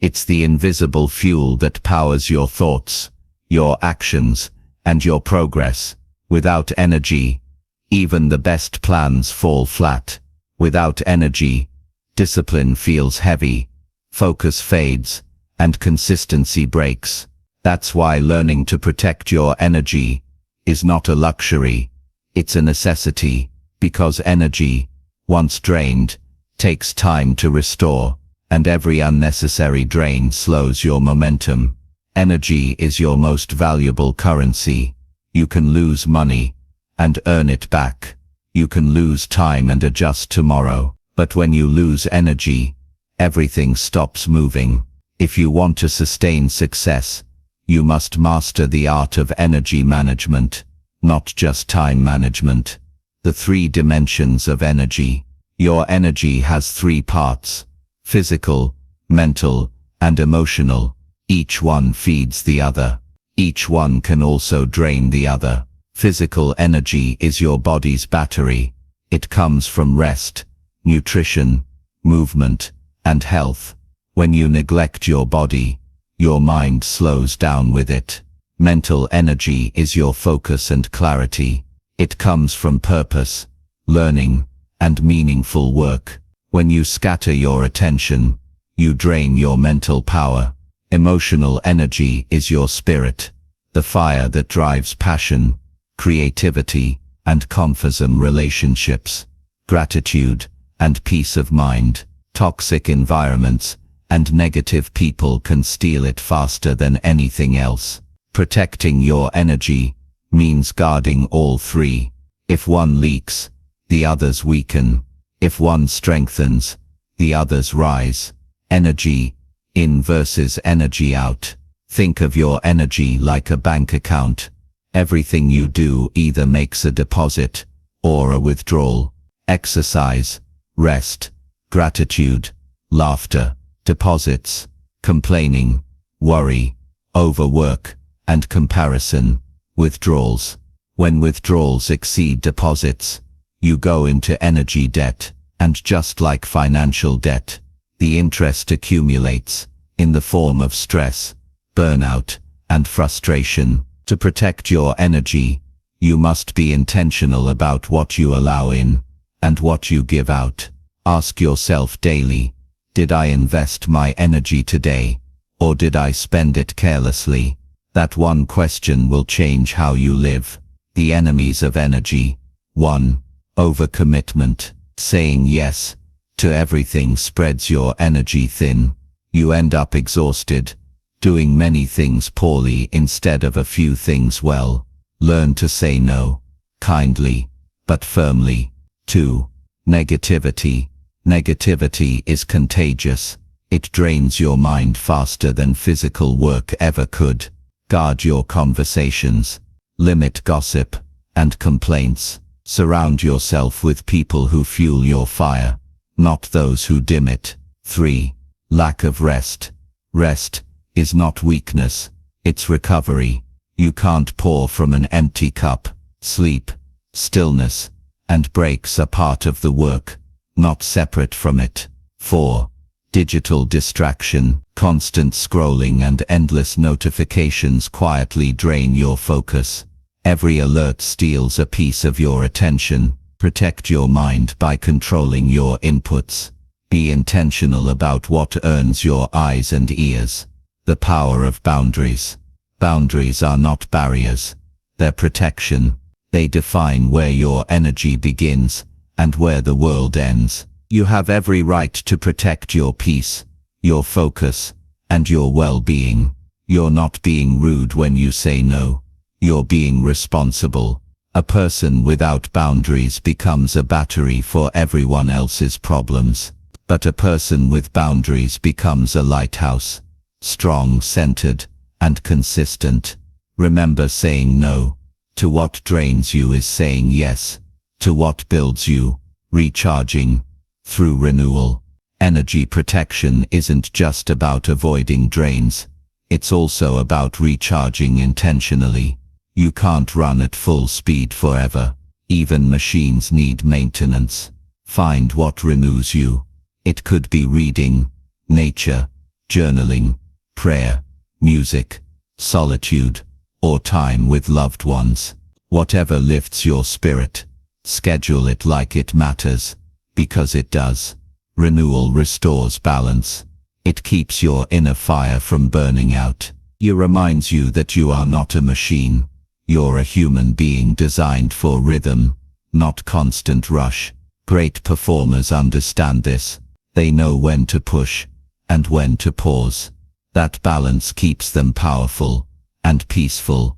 It's the invisible fuel that powers your thoughts, your actions, and your progress. Without energy, even the best plans fall flat. Without energy, discipline feels heavy, focus fades, and consistency breaks. That's why learning to protect your energy is not a luxury, it's a necessity, because energy, once drained, takes time to restore, and every unnecessary drain slows your momentum. Energy is your most valuable currency. You can lose money and earn it back. You can lose time and adjust tomorrow. But when you lose energy, everything stops moving. If you want to sustain success, you must master the art of energy management, not just time management. The 3 dimensions of energy. Your energy has 3 parts: physical, mental, and emotional. Each one feeds the other. Each one can also drain the other. Physical energy is your body's battery. It comes from rest, nutrition, movement, and health. When you neglect your body, your mind slows down with it. Mental energy is your focus and clarity. It comes from purpose, learning, and meaningful work. When you scatter your attention, you drain your mental power. Emotional energy is your spirit, the fire that drives passion, creativity, and confident relationships, gratitude, and peace of mind. Toxic environments and negative people can steal it faster than anything else. Protecting your energy means guarding all 3. If one leaks, the others weaken. If one strengthens, the others rise. Energy in versus energy out. Think of your energy like a bank account. Everything you do either makes a deposit or a withdrawal. Exercise, rest, gratitude, laughter, deposits, complaining, worry, overwork, and comparison, withdrawals. When withdrawals exceed deposits, you go into energy debt, and just like financial debt, the interest accumulates in the form of stress, burnout, and frustration. To protect your energy, you must be intentional about what you allow in and what you give out. Ask yourself daily, did I invest my energy today, or did I spend it carelessly? That one question will change how you live. The enemies of energy. 1. Overcommitment. Saying yes to everything spreads your energy thin. You end up exhausted, doing many things poorly instead of a few things well. Learn to say no, kindly, but firmly. 2. Negativity. Negativity is contagious. It drains your mind faster than physical work ever could. Guard your conversations. Limit gossip and complaints. Surround yourself with people who fuel your fire, not those who dim it. 3. Lack of rest. Rest is not weakness, it's recovery. You can't pour from an empty cup. Sleep, stillness, and breaks are part of the work, not separate from it. 4. Digital distraction. Constant scrolling and endless notifications quietly drain your focus. Every alert steals a piece of your attention. Protect your mind by controlling your inputs. Be intentional about what earns your eyes and ears. The power of boundaries. Boundaries are not barriers. They're protection. They define where your energy begins and where the world ends. You have every right to protect your peace, your focus, and your well-being. You're not being rude when you say no. You're being responsible. A person without boundaries becomes a battery for everyone else's problems. But a person with boundaries becomes a lighthouse, strong, centered, and consistent. Remember, saying no to what drains you is saying yes to what builds you. Recharging through renewal. Energy protection isn't just about avoiding drains. It's also about recharging intentionally. You can't run at full speed forever. Even machines need maintenance. Find what renews you. It could be reading, nature, journaling, prayer, music, solitude, or time with loved ones. Whatever lifts your spirit, schedule it like it matters, because it does. Renewal restores balance. It keeps your inner fire from burning out. It reminds you that you are not a machine. You're a human being designed for rhythm, not constant rush. Great performers understand this. They know when to push and when to pause. That balance keeps them powerful and peaceful.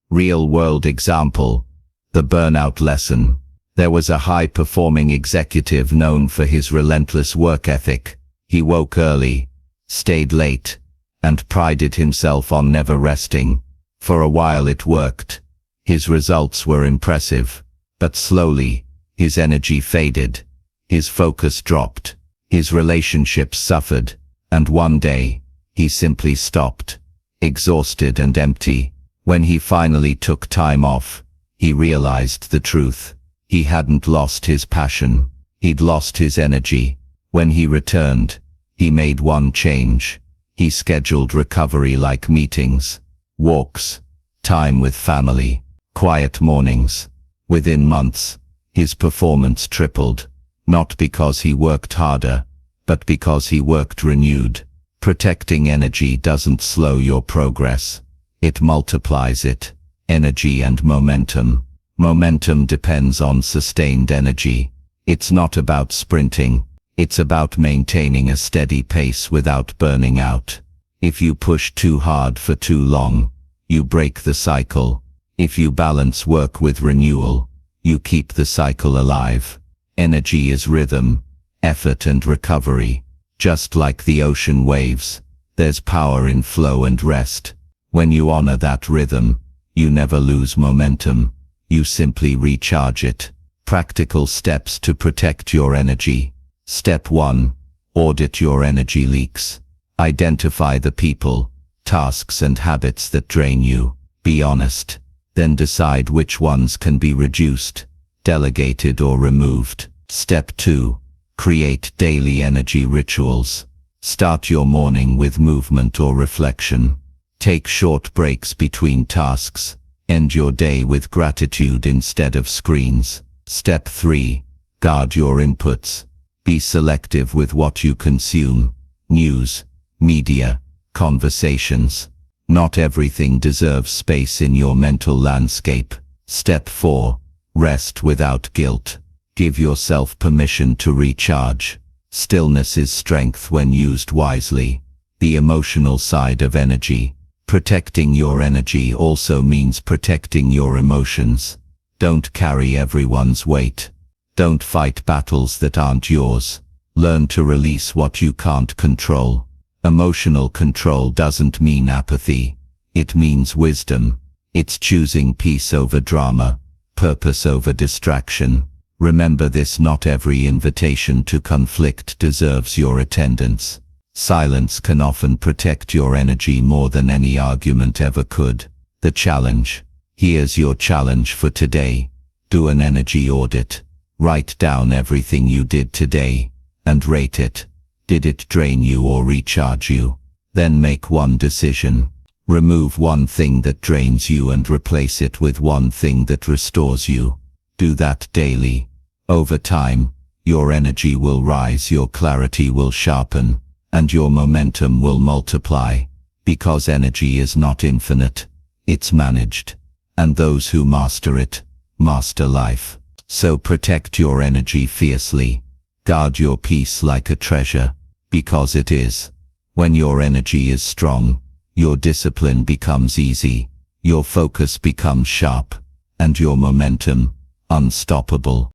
Real-world example: the burnout lesson. There was a high-performing executive known for his relentless work ethic. He woke early, stayed late, and prided himself on never resting. For a while it worked. His results were impressive, but slowly, his energy faded, his focus dropped, his relationships suffered, and one day, he simply stopped, exhausted and empty. When he finally took time off, he realized the truth. He hadn't lost his passion, he'd lost his energy. When he returned, he made one change. He scheduled recovery like meetings, walks, time with family, quiet mornings. Within months, his performance tripled, not because he worked harder, but because he worked renewed. Protecting energy doesn't slow your progress. It multiplies it. Energy and momentum. Momentum depends on sustained energy. It's not about sprinting. It's about maintaining a steady pace without burning out. If you push too hard for too long, you break the cycle. If you balance work with renewal, you keep the cycle alive. Energy is rhythm, effort and recovery. Just like the ocean waves, there's power in flow and rest. When you honor that rhythm, you never lose momentum. You simply recharge it. Practical steps to protect your energy. Step 1. Audit your energy leaks. Identify the people, tasks and habits that drain you. Be honest. Then decide which ones can be reduced, delegated or removed. Step 2. Create daily energy rituals. Start your morning with movement or reflection. Take short breaks between tasks. End your day with gratitude instead of screens. Step 3. Guard your inputs. Be selective with what you consume. News, media, conversations. Not everything deserves space in your mental landscape. Step 4. Rest without guilt. Give yourself permission to recharge. Stillness is strength when used wisely. The emotional side of energy. Protecting your energy also means protecting your emotions. Don't carry everyone's weight. Don't fight battles that aren't yours. Learn to release what you can't control. Emotional control doesn't mean apathy. It means wisdom. It's choosing peace over drama, purpose over distraction. Remember this: not every invitation to conflict deserves your attendance. Silence can often protect your energy more than any argument ever could. The challenge. Here's your challenge for today. Do an energy audit. Write down everything you did today, and rate it. Did it drain you or recharge you? Then make one decision. Remove one thing that drains you and replace it with one thing that restores you. Do that daily. Over time, your energy will rise, your clarity will sharpen, and your momentum will multiply. Because energy is not infinite, it's managed. And those who master it, master life. So protect your energy fiercely. Guard your peace like a treasure, because it is. When your energy is strong, your discipline becomes easy, your focus becomes sharp, and your momentum unstoppable.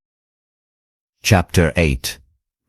Chapter 8.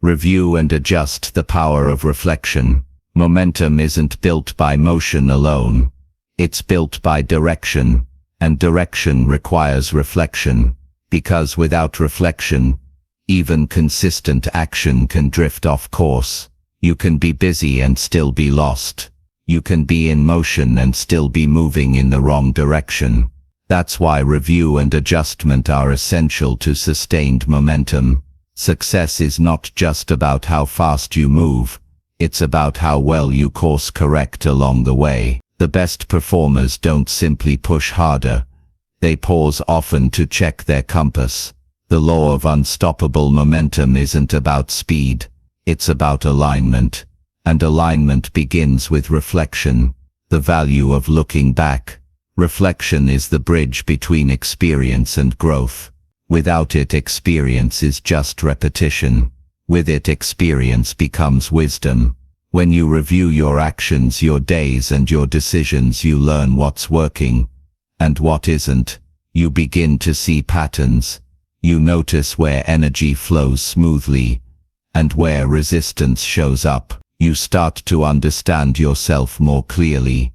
Review and adjust: the power of reflection. Momentum isn't built by motion alone. It's built by direction, and direction requires reflection. Because without reflection, even consistent action can drift off course. You can be busy and still be lost. You can be in motion and still be moving in the wrong direction. That's why review and adjustment are essential to sustained momentum. Success is not just about how fast you move, it's about how well you course correct along the way. The best performers don't simply push harder. They pause often to check their compass. The law of unstoppable momentum isn't about speed, it's about alignment. And alignment begins with reflection. The value of looking back. Reflection is the bridge between experience and growth. Without it, experience is just repetition. With it, experience becomes wisdom. When you review your actions, your days and your decisions, you learn what's working and what isn't. You begin to see patterns. You notice where energy flows smoothly and where resistance shows up. You start to understand yourself more clearly,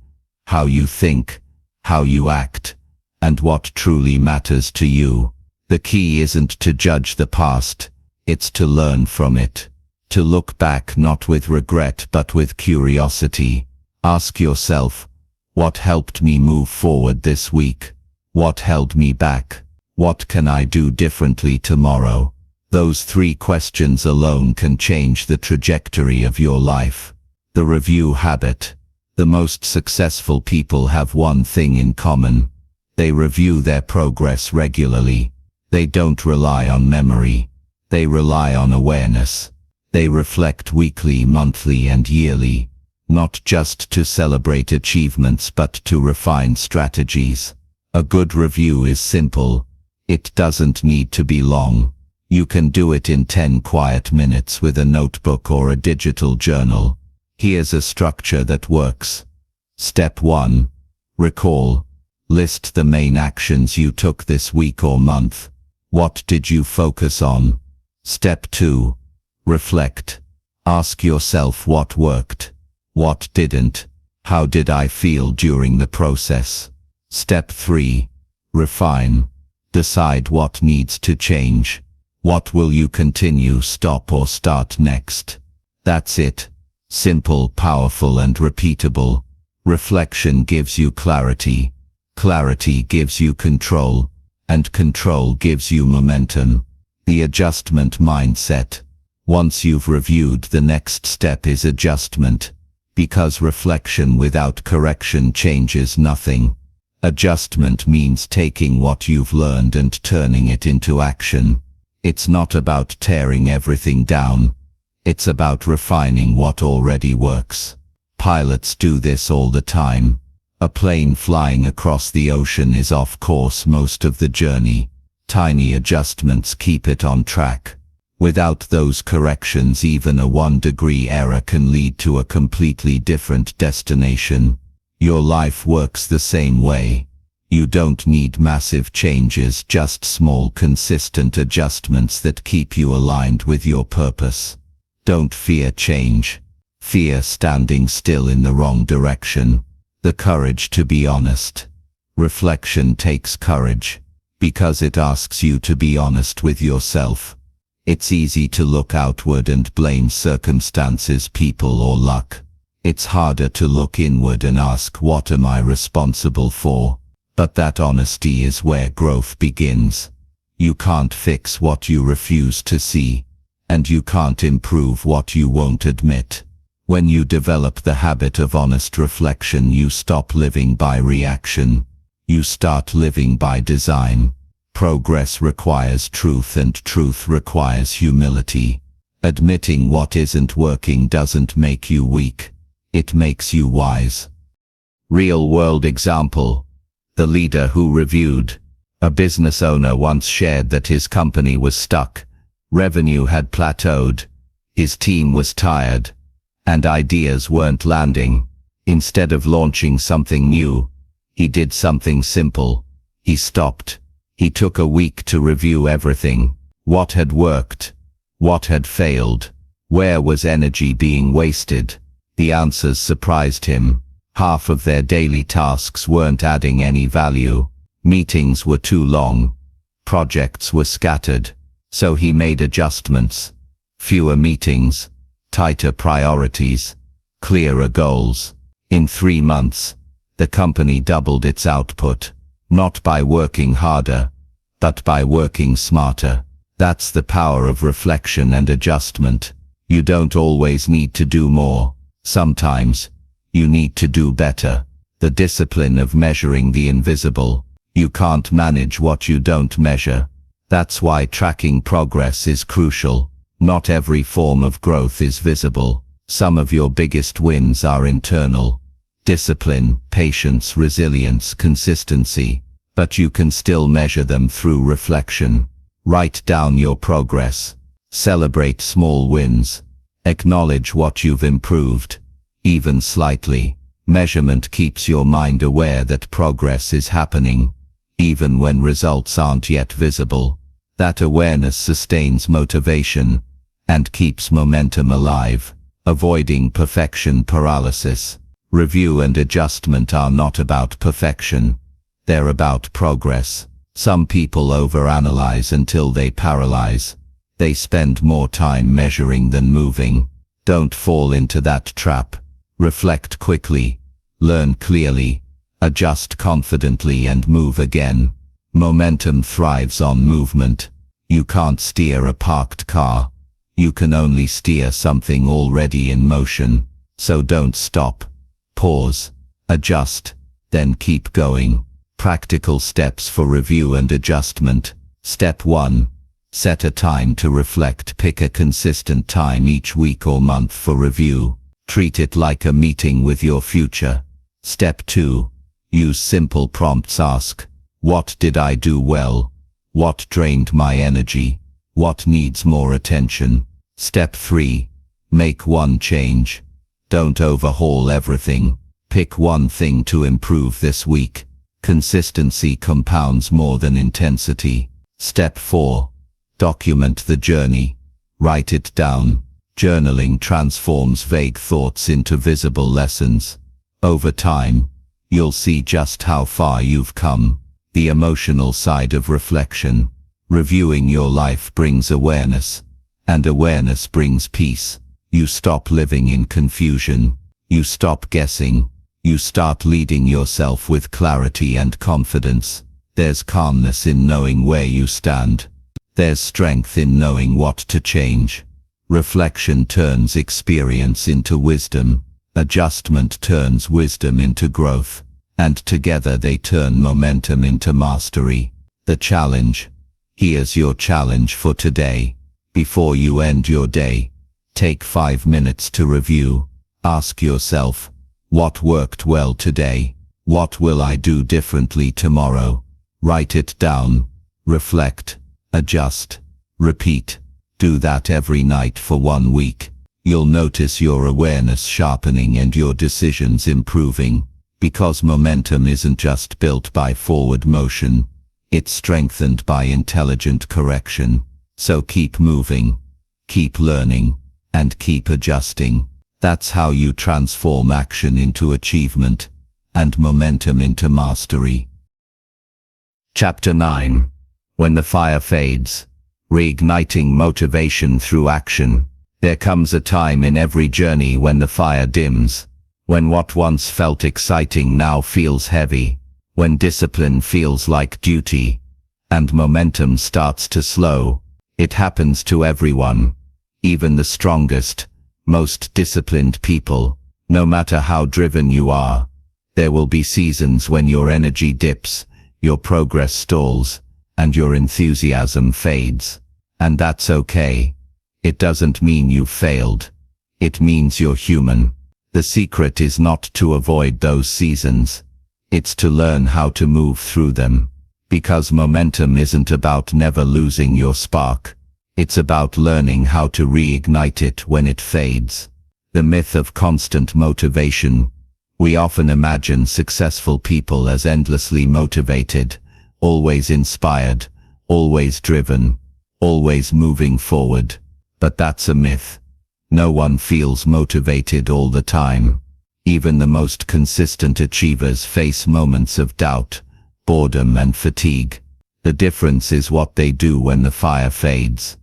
how you think, how you act, and what truly matters to you. The key isn't to judge the past, it's to learn from it. To look back not with regret but with curiosity. Ask yourself, what helped me move forward this week? What held me back? What can I do differently tomorrow? Those 3 questions alone can change the trajectory of your life. The review habit. The most successful people have one thing in common. They review their progress regularly. They don't rely on memory. They rely on awareness. They reflect weekly, monthly, and yearly, not just to celebrate achievements but to refine strategies. A good review is simple. It doesn't need to be long. You can do it in 10 quiet minutes with a notebook or a digital journal. Here's a structure that works. Step 1. Recall. List the main actions you took this week or month. What did you focus on? Step 2. Reflect. Ask yourself what worked, what didn't, how did I feel during the process? Step 3. Refine. Decide what needs to change. What will you continue, stop, or start next? That's it. Simple, powerful, and repeatable. Reflection gives you clarity. Clarity gives you control. And control gives you momentum. The adjustment mindset. Once you've reviewed, the next step is adjustment. Because reflection without correction changes nothing. Adjustment means taking what you've learned and turning it into action. It's not about tearing everything down. It's about refining what already works. Pilots do this all the time. A plane flying across the ocean is off course most of the journey. Tiny adjustments keep it on track. Without those corrections, even a 1-degree error can lead to a completely different destination. Your life works the same way. You don't need massive changes, just small, consistent adjustments that keep you aligned with your purpose. Don't fear change. Fear standing still in the wrong direction. The courage to be honest. Reflection takes courage, because it asks you to be honest with yourself. It's easy to look outward and blame circumstances, people, or luck. It's harder to look inward and ask, what am I responsible for? But that honesty is where growth begins. You can't fix what you refuse to see, and you can't improve what you won't admit. When you develop the habit of honest reflection, you stop living by reaction. You start living by design. Progress requires truth, and truth requires humility. Admitting what isn't working doesn't make you weak. It makes you wise. Real-world example. The leader who reviewed. A business owner once shared that his company was stuck. Revenue had plateaued. His team was tired. And ideas weren't landing. Instead of launching something new, he did something simple. He stopped. He took a week to review everything. What had worked? What had failed? Where was energy being wasted? The answers surprised him. Half of their daily tasks weren't adding any value. Meetings were too long. Projects were scattered. So he made adjustments. Fewer meetings, tighter priorities, clearer goals. In 3 months, the company doubled its output, not by working harder, but by working smarter. That's the power of reflection and adjustment. You don't always need to do more. Sometimes, you need to do better. The discipline of measuring the invisible. You can't manage what you don't measure. That's why tracking progress is crucial. Not every form of growth is visible. Some of your biggest wins are internal. Discipline, patience, resilience, consistency. But you can still measure them through reflection. Write down your progress. Celebrate small wins. Acknowledge what you've improved, even slightly. Measurement keeps your mind aware that progress is happening, even when results aren't yet visible. That awareness sustains motivation and keeps momentum alive. Avoiding perfection paralysis. Review and adjustment are not about perfection. They're about progress. Some people overanalyze until they paralyze. They spend more time measuring than moving. Don't fall into that trap. Reflect quickly. Learn clearly. Adjust confidently and move again. Momentum thrives on movement. You can't steer a parked car. You can only steer something already in motion. So don't stop. Pause. Adjust. Then keep going. Practical steps for review and adjustment. Step 1. Set a time to reflect. Pick a consistent time each week or month for review. Treat it like a meeting with your future. Step 2. Use simple prompts. Ask, what did I do well? What drained my energy? What needs more attention? Step 3. Make one change. Don't overhaul everything. Pick one thing to improve this week. Consistency compounds more than intensity. Step 4. Document the journey. Write it down. Journaling transforms vague thoughts into visible lessons. Over time, you'll see just how far you've come. The emotional side of reflection. Reviewing your life brings awareness, and awareness brings peace. You stop living in confusion. You stop guessing. You start leading yourself with clarity and confidence. There's calmness in knowing where you stand. There's strength in knowing what to change. Reflection turns experience into wisdom. Adjustment turns wisdom into growth. And together they turn momentum into mastery. The challenge. Here's your challenge for today. Before you end your day, take 5 minutes to review. Ask yourself, what worked well today? What will I do differently tomorrow? Write it down. Reflect. Adjust. Repeat. Do that every night for 1 week. You'll notice your awareness sharpening and your decisions improving. Because momentum isn't just built by forward motion. It's strengthened by intelligent correction. So keep moving. Keep learning. And keep adjusting. That's how you transform action into achievement, and momentum into mastery. Chapter 9. When the fire fades. Reigniting motivation through action. There comes a time in every journey when the fire dims. When what once felt exciting now feels heavy. When discipline feels like duty. And momentum starts to slow. It happens to everyone. Even the strongest, most disciplined people. No matter how driven you are, there will be seasons when your energy dips, your progress stalls, and your enthusiasm fades. And that's okay. It doesn't mean you've failed. It means you're human. The secret is not to avoid those seasons. It's to learn how to move through them. Because momentum isn't about never losing your spark. It's about learning how to reignite it when it fades. The myth of constant motivation. We often imagine successful people as endlessly motivated, always inspired, always driven, always moving forward. But that's a myth. No one feels motivated all the time. Even the most consistent achievers face moments of doubt, boredom and fatigue. The difference is what they do when the fire fades.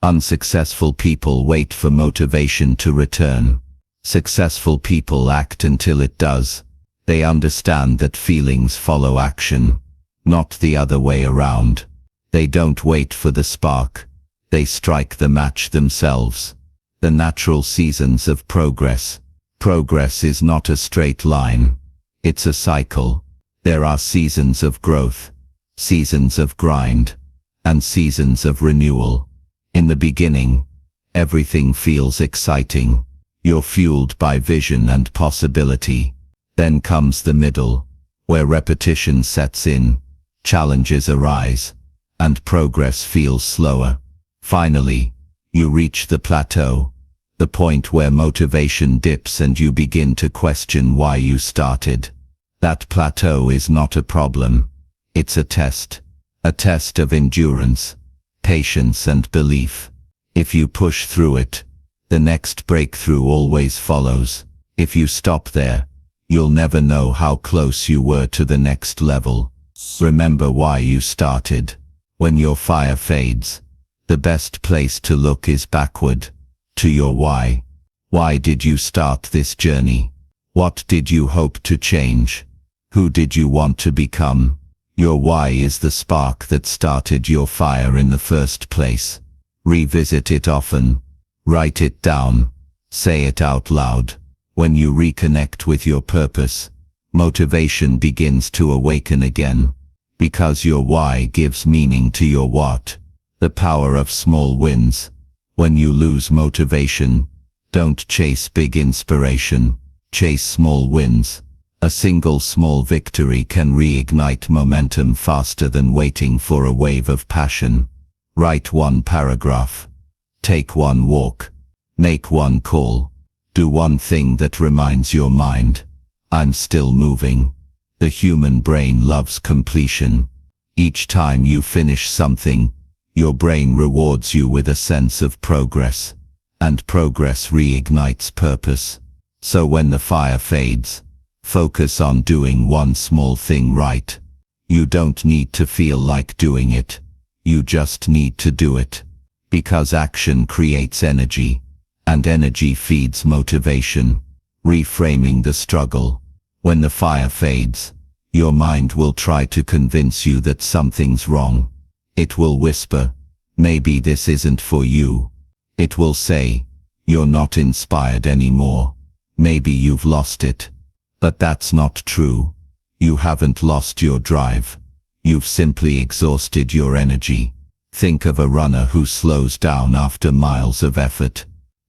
Unsuccessful people wait for motivation to return. Successful people act until it does. They understand that feelings follow action, not the other way around. They don't wait for the spark. They strike the match themselves. The natural seasons of progress. Progress is not a straight line. It's a cycle. There are seasons of growth, seasons of grind, and seasons of renewal. In the beginning, everything feels exciting. You're fueled by vision and possibility. Then comes the middle, where repetition sets in, challenges arise, and progress feels slower. Finally, you reach the plateau, the point where motivation dips and you begin to question why you started. That plateau is not a problem. It's a test of endurance, patience and belief. If you push through it, the next breakthrough always follows. If you stop there, you'll never know how close you were to the next level. Remember why you started. When your fire fades, the best place to look is backward, to your why. Why did you start this journey? What did you hope to change? Who did you want to become? Your why is the spark that started your fire in the first place. Revisit it often. Write it down. Say it out loud. When you reconnect with your purpose, motivation begins to awaken again. Because your why gives meaning to your what. The power of small wins. When you lose motivation, don't chase big inspiration. Chase small wins. A single small victory can reignite momentum faster than waiting for a wave of passion. Write one paragraph. Take one walk. Make one call. Do one thing that reminds your mind, I'm still moving. The human brain loves completion. Each time you finish something, your brain rewards you with a sense of progress. And progress reignites purpose. So when the fire fades, focus on doing one small thing right. You don't need to feel like doing it. You just need to do it. Because action creates energy, and energy feeds motivation. Reframing the struggle. When the fire fades, your mind will try to convince you that something's wrong. It will whisper, maybe this isn't for you. It will say, you're not inspired anymore. Maybe you've lost it. But that's not true. You haven't lost your drive. You've simply exhausted your energy. Think of a runner who slows down after miles of effort.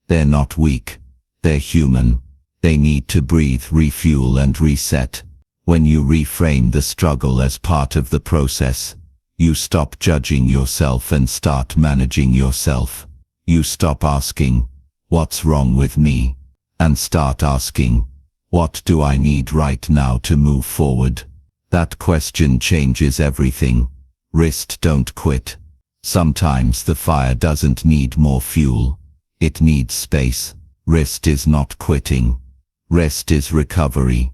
They're not weak. They're human. They need to breathe, refuel and reset. When you reframe the struggle as part of the process, you stop judging yourself and start managing yourself. You stop asking, what's wrong with me? And start asking, what do I need right now to move forward? That question changes everything. Rest, don't quit. Sometimes the fire doesn't need more fuel. It needs space. Rest is not quitting. Rest is recovery.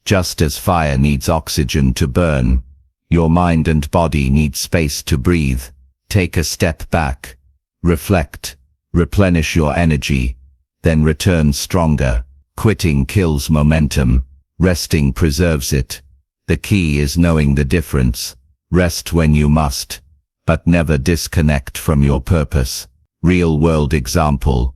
Just as fire needs oxygen to burn, your mind and body need space to breathe. Take a step back. Reflect. Replenish your energy. Then return stronger. Quitting kills momentum. Resting preserves it. The key is knowing the difference. Rest when you must, but never disconnect from your purpose. Real-world example.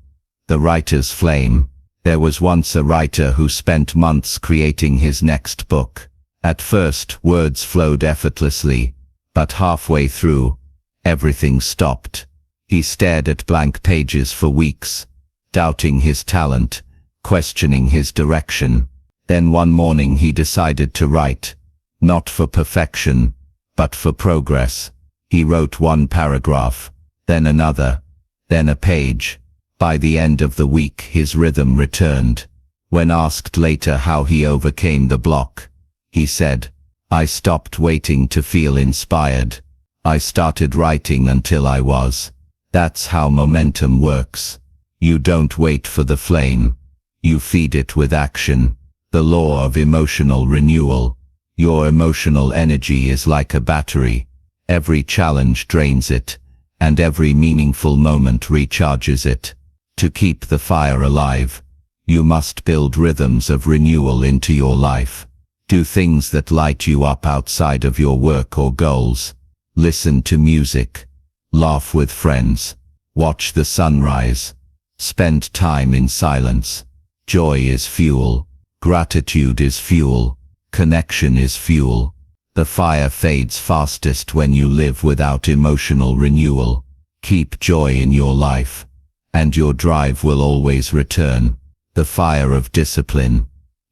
The writer's flame. There was once a writer who spent months creating his next book. At first, words flowed effortlessly, but halfway through, everything stopped. He stared at blank pages for weeks, doubting his talent, questioning his direction. Then one morning he decided to write, not for perfection, but for progress. He wrote one paragraph, then another, then a page. By the end of the week his rhythm returned. When asked later how he overcame the block, he said, I stopped waiting to feel inspired. I started writing until I was. That's how momentum works. You don't wait for the flame. You feed it with action. The law of emotional renewal. Your emotional energy is like a battery. Every challenge drains it, and every meaningful moment recharges it. To keep the fire alive, you must build rhythms of renewal into your life. Do things that light you up outside of your work or goals. Listen to music. Laugh with friends. Watch the sunrise. Spend time in silence. Joy is fuel. Gratitude is fuel. Connection is fuel. The fire fades fastest when you live without emotional renewal. Keep joy in your life, and your drive will always return. The fire of discipline.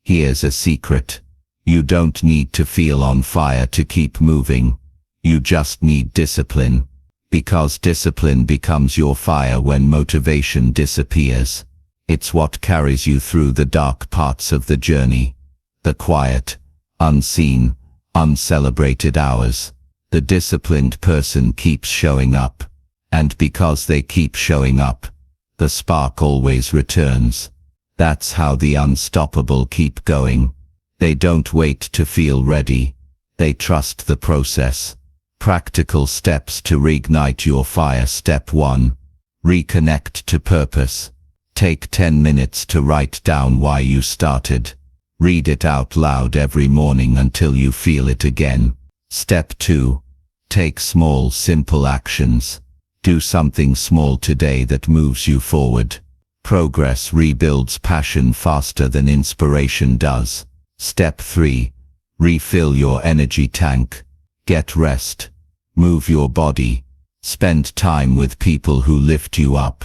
Here's a secret. You don't need to feel on fire to keep moving. You just need discipline. Because discipline becomes your fire when motivation disappears. It's what carries you through the dark parts of the journey. The quiet, unseen, uncelebrated hours. The disciplined person keeps showing up. And because they keep showing up, the spark always returns. That's how the unstoppable keep going. They don't wait to feel ready. They trust the process. Practical steps to reignite your fire. Step 1. Reconnect to purpose. Take 10 minutes to write down why you started. Read it out loud every morning until you feel it again. Step 2. Take small, simple actions. Do something small today that moves you forward. Progress rebuilds passion faster than inspiration does. Step 3. Refill your energy tank. Get rest. Move your body. Spend time with people who lift you up.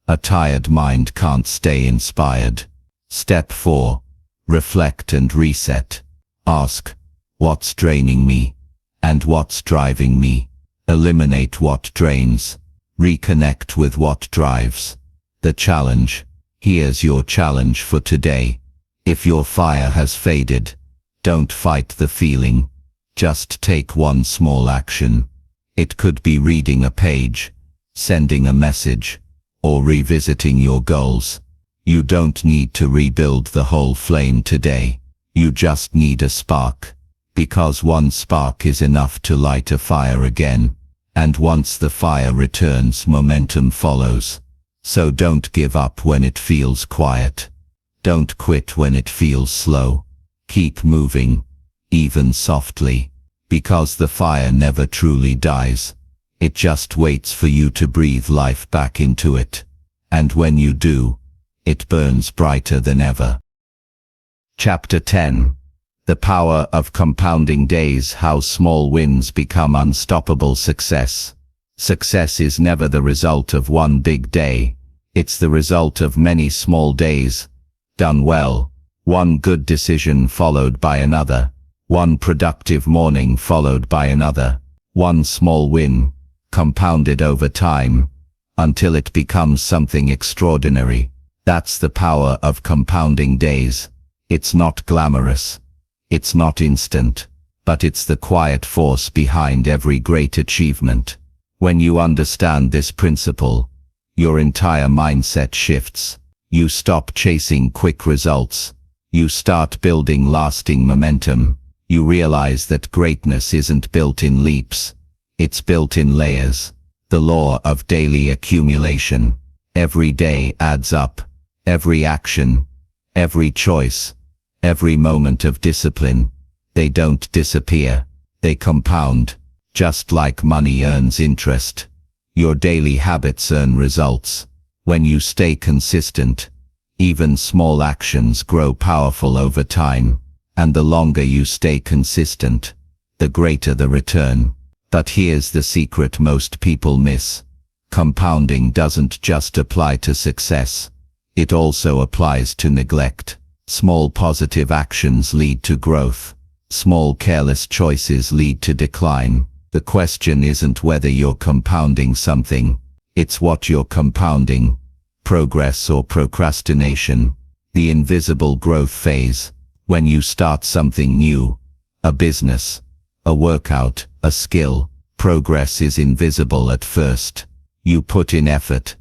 A tired mind can't stay inspired. Step 4. Reflect and reset. Ask, what's draining me? And what's driving me? Eliminate what drains. Reconnect with what drives. The challenge. Here's your challenge for today. If your fire has faded, don't fight the feeling. Just take one small action. It could be reading a page, sending a message, or revisiting your goals. You don't need to rebuild the whole flame today. You just need a spark. Because one spark is enough to light a fire again. And once the fire returns, momentum follows. So don't give up when it feels quiet. Don't quit when it feels slow. Keep moving, even softly, because the fire never truly dies. It just waits for you to breathe life back into it. And when you do, it burns brighter than ever. Chapter 10. The Power of Compounding Days. How Small Wins Become Unstoppable Success. Success is never the result of one big day. It's the result of many small days, done well. One good decision followed by another. One productive morning followed by another. One small win, compounded over time, until it becomes something extraordinary. That's the power of compounding days. It's not glamorous. It's not instant. But it's the quiet force behind every great achievement. When you understand this principle, your entire mindset shifts. You stop chasing quick results. You start building lasting momentum. You realize that greatness isn't built in leaps. It's built in layers. The law of daily accumulation. Every day adds up. Every action, every choice, every moment of discipline. They don't disappear. They compound. Just like money earns interest. Your daily habits earn results. When you stay consistent, even small actions grow powerful over time. And the longer you stay consistent, the greater the return. But here's the secret most people miss. Compounding doesn't just apply to success. It also applies to neglect. Small positive actions lead to growth. Small careless choices lead to decline. The question isn't whether you're compounding something. It's what you're compounding. Progress or procrastination. The invisible growth phase. When you start something new, a business, a workout, a skill, progress is invisible at first. You put in effort,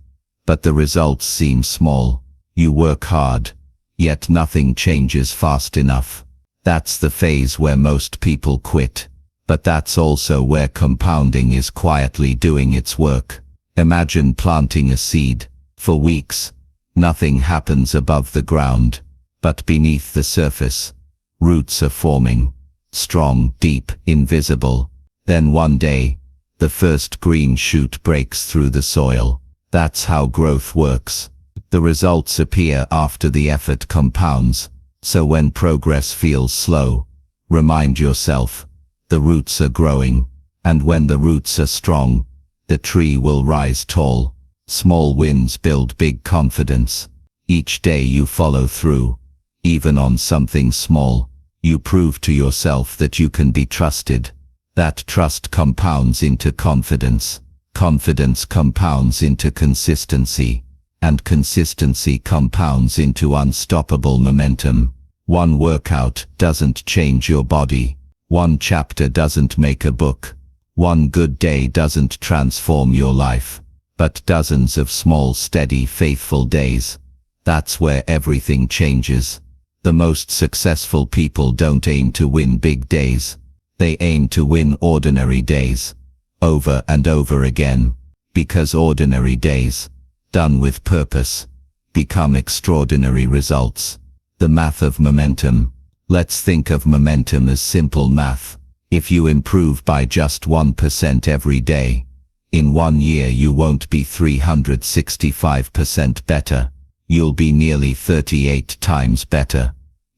but the results seem small. You work hard, yet nothing changes fast enough. That's the phase where most people quit. But that's also where compounding is quietly doing its work. Imagine planting a seed. For weeks, nothing happens above the ground. But beneath the surface, roots are forming. Strong, deep, invisible. Then one day, the first green shoot breaks through the soil. That's how growth works. The results appear after the effort compounds. So when progress feels slow, Remind yourself, the roots are growing, and when the roots are strong, the tree will rise tall. Small wins build big confidence. Each day you follow through, even on something small, you prove to yourself that you can be trusted. That trust compounds into confidence. Confidence compounds into consistency, and consistency compounds into unstoppable momentum. One workout doesn't change your body. One chapter doesn't make a book. One good day doesn't transform your life, but dozens of small, steady, faithful days. That's where everything changes. The most successful people don't aim to win big days. They aim to win ordinary days, over and over again, because ordinary days, done with purpose, become extraordinary results. The math of momentum. Let's think of momentum as simple math. If you improve by just 1% every day, in 1 year you won't be 365% better. You'll be nearly 38 times better,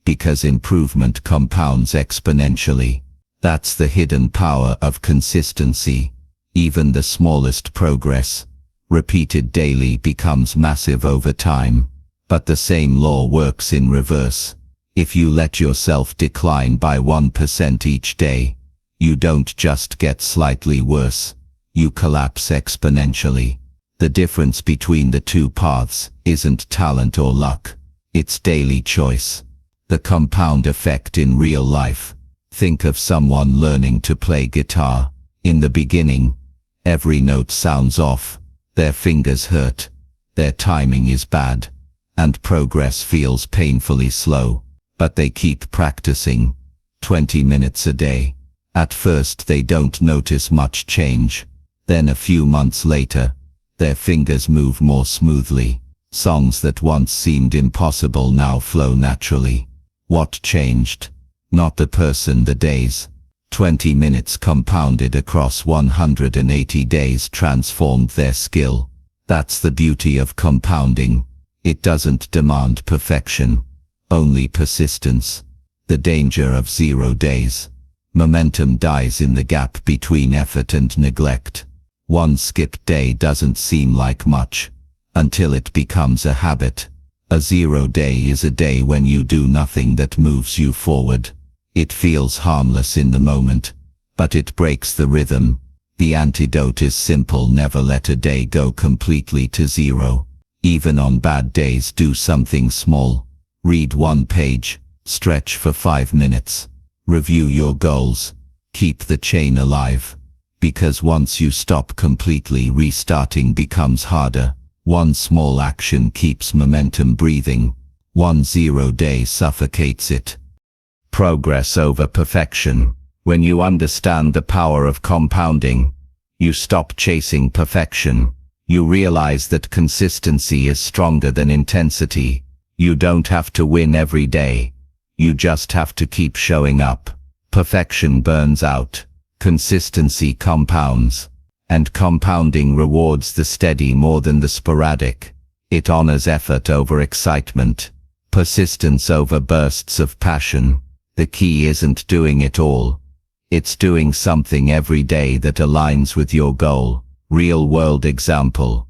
because improvement compounds exponentially. That's the hidden power of consistency. Even the smallest progress, repeated daily, becomes massive over time. But the same law works in reverse. If you let yourself decline by 1% each day, you don't just get slightly worse, you collapse exponentially. The difference between the two paths isn't talent or luck, it's daily choice. The compound effect in real life. Think of someone learning to play guitar. In the beginning, every note sounds off, their fingers hurt, their timing is bad, and progress feels painfully slow. But they keep practicing, 20 minutes a day. At first they don't notice much change. Then a few months later, their fingers move more smoothly. Songs that once seemed impossible now flow naturally. What changed? Not the person, the days. 20 minutes compounded across 180 days transformed their skill. That's the beauty of compounding. It doesn't demand perfection, only persistence. The danger of 0 days. Momentum dies in the gap between effort and neglect. One skipped day doesn't seem like much, until it becomes a habit. A 0 day is a day when you do nothing that moves you forward. It feels harmless in the moment, but it breaks the rhythm. The antidote is simple: never let a day go completely to 0. Even on bad days, do something small. Read 1 page, stretch for 5 minutes, review your goals, keep the chain alive. Because once you stop completely, restarting becomes harder. One small action keeps momentum breathing. 1 0 day suffocates it. Progress over perfection. When you understand the power of compounding, you stop chasing perfection. You realize that consistency is stronger than intensity. You don't have to win every day. You just have to keep showing up. Perfection burns out. Consistency compounds. And compounding rewards the steady more than the sporadic. It honors effort over excitement, persistence over bursts of passion. The key isn't doing it all. It's doing something every day that aligns with your goal. Real-world example.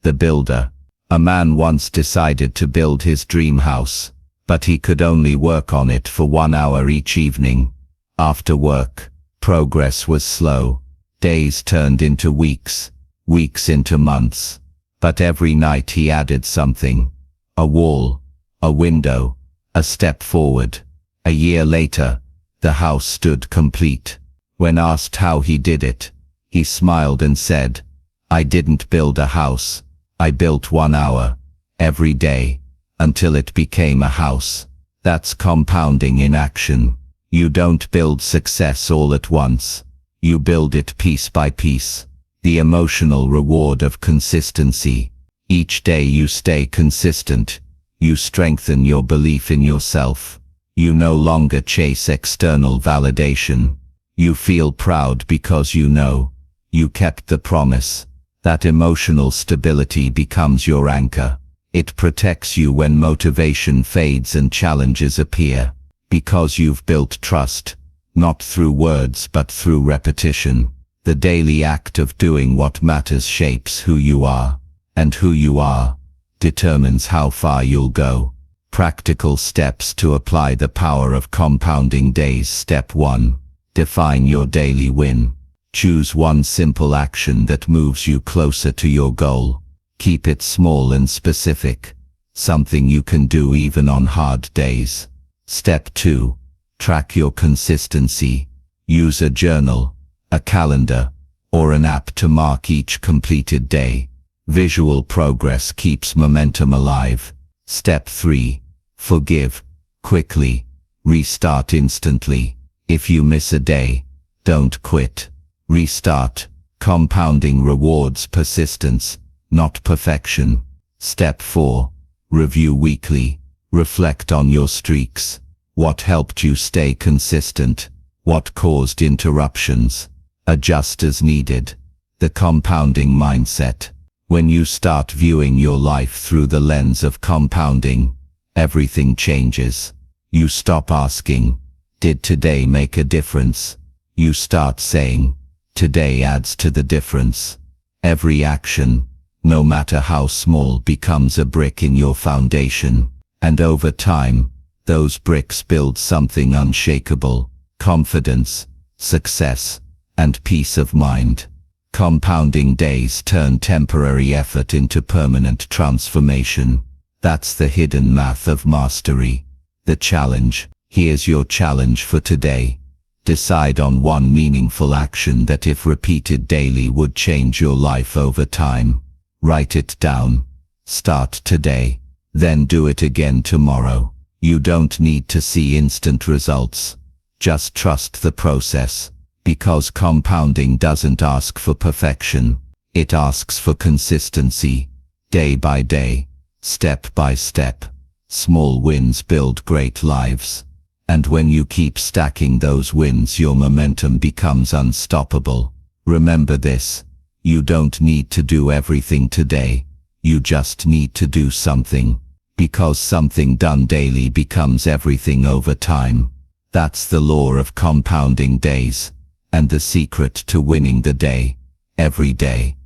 The builder. A man once decided to build his dream house, but he could only work on it for 1 hour each evening. After work, progress was slow. Days turned into weeks, weeks into months. But every night he added something. A wall, a window, a step forward. A year later, the house stood complete. When asked how he did it, he smiled and said, "I didn't build a house. I built 1 hour, every day, until it became a house." That's compounding in action. You don't build success all at once. You build it piece by piece. The emotional reward of consistency. Each day you stay consistent. You strengthen your belief in yourself. You no longer chase external validation. You feel proud because you know you kept the promise. That emotional stability becomes your anchor. It protects you when motivation fades and challenges appear. Because you've built trust, not through words but through repetition. The daily act of doing what matters shapes who you are, and who you are determines how far you'll go. Practical steps to apply the power of compounding days. Step 1. Define your daily win. Choose one simple action that moves you closer to your goal. Keep it small and specific, something you can do even on hard days. Step 2. Track your consistency. Use a journal, a calendar, or an app to mark each completed day. Visual progress keeps momentum alive. Step 3. Forgive quickly. Restart instantly. If you miss a day, don't quit. Restart. Compounding rewards persistence, not perfection. Step 4. Review weekly. Reflect on your streaks. What helped you stay consistent? What caused interruptions? Adjust as needed. The compounding mindset. When you start viewing your life through the lens of compounding, everything changes. You stop asking, "Did today make a difference?" You start saying, "Today adds to the difference." Every action, no matter how small, becomes a brick in your foundation. And over time, those bricks build something unshakable: confidence, success, and peace of mind. Compounding days turn temporary effort into permanent transformation. That's the hidden math of mastery. The challenge. Here's your challenge for today. Decide on one meaningful action that, if repeated daily, would change your life over time. Write it down. Start today. Then do it again tomorrow. You don't need to see instant results. Just trust the process. Because compounding doesn't ask for perfection. It asks for consistency. Day by day, step by step. Small wins build great lives. And when you keep stacking those wins, your momentum becomes unstoppable. Remember this: you don't need to do everything today. You just need to do something. Because something done daily becomes everything over time. That's the law of compounding days, and the secret to winning the day, every day.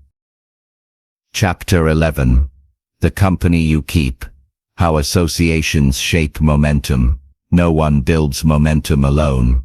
Chapter 11. The company you keep. How associations shape momentum. No one builds momentum alone.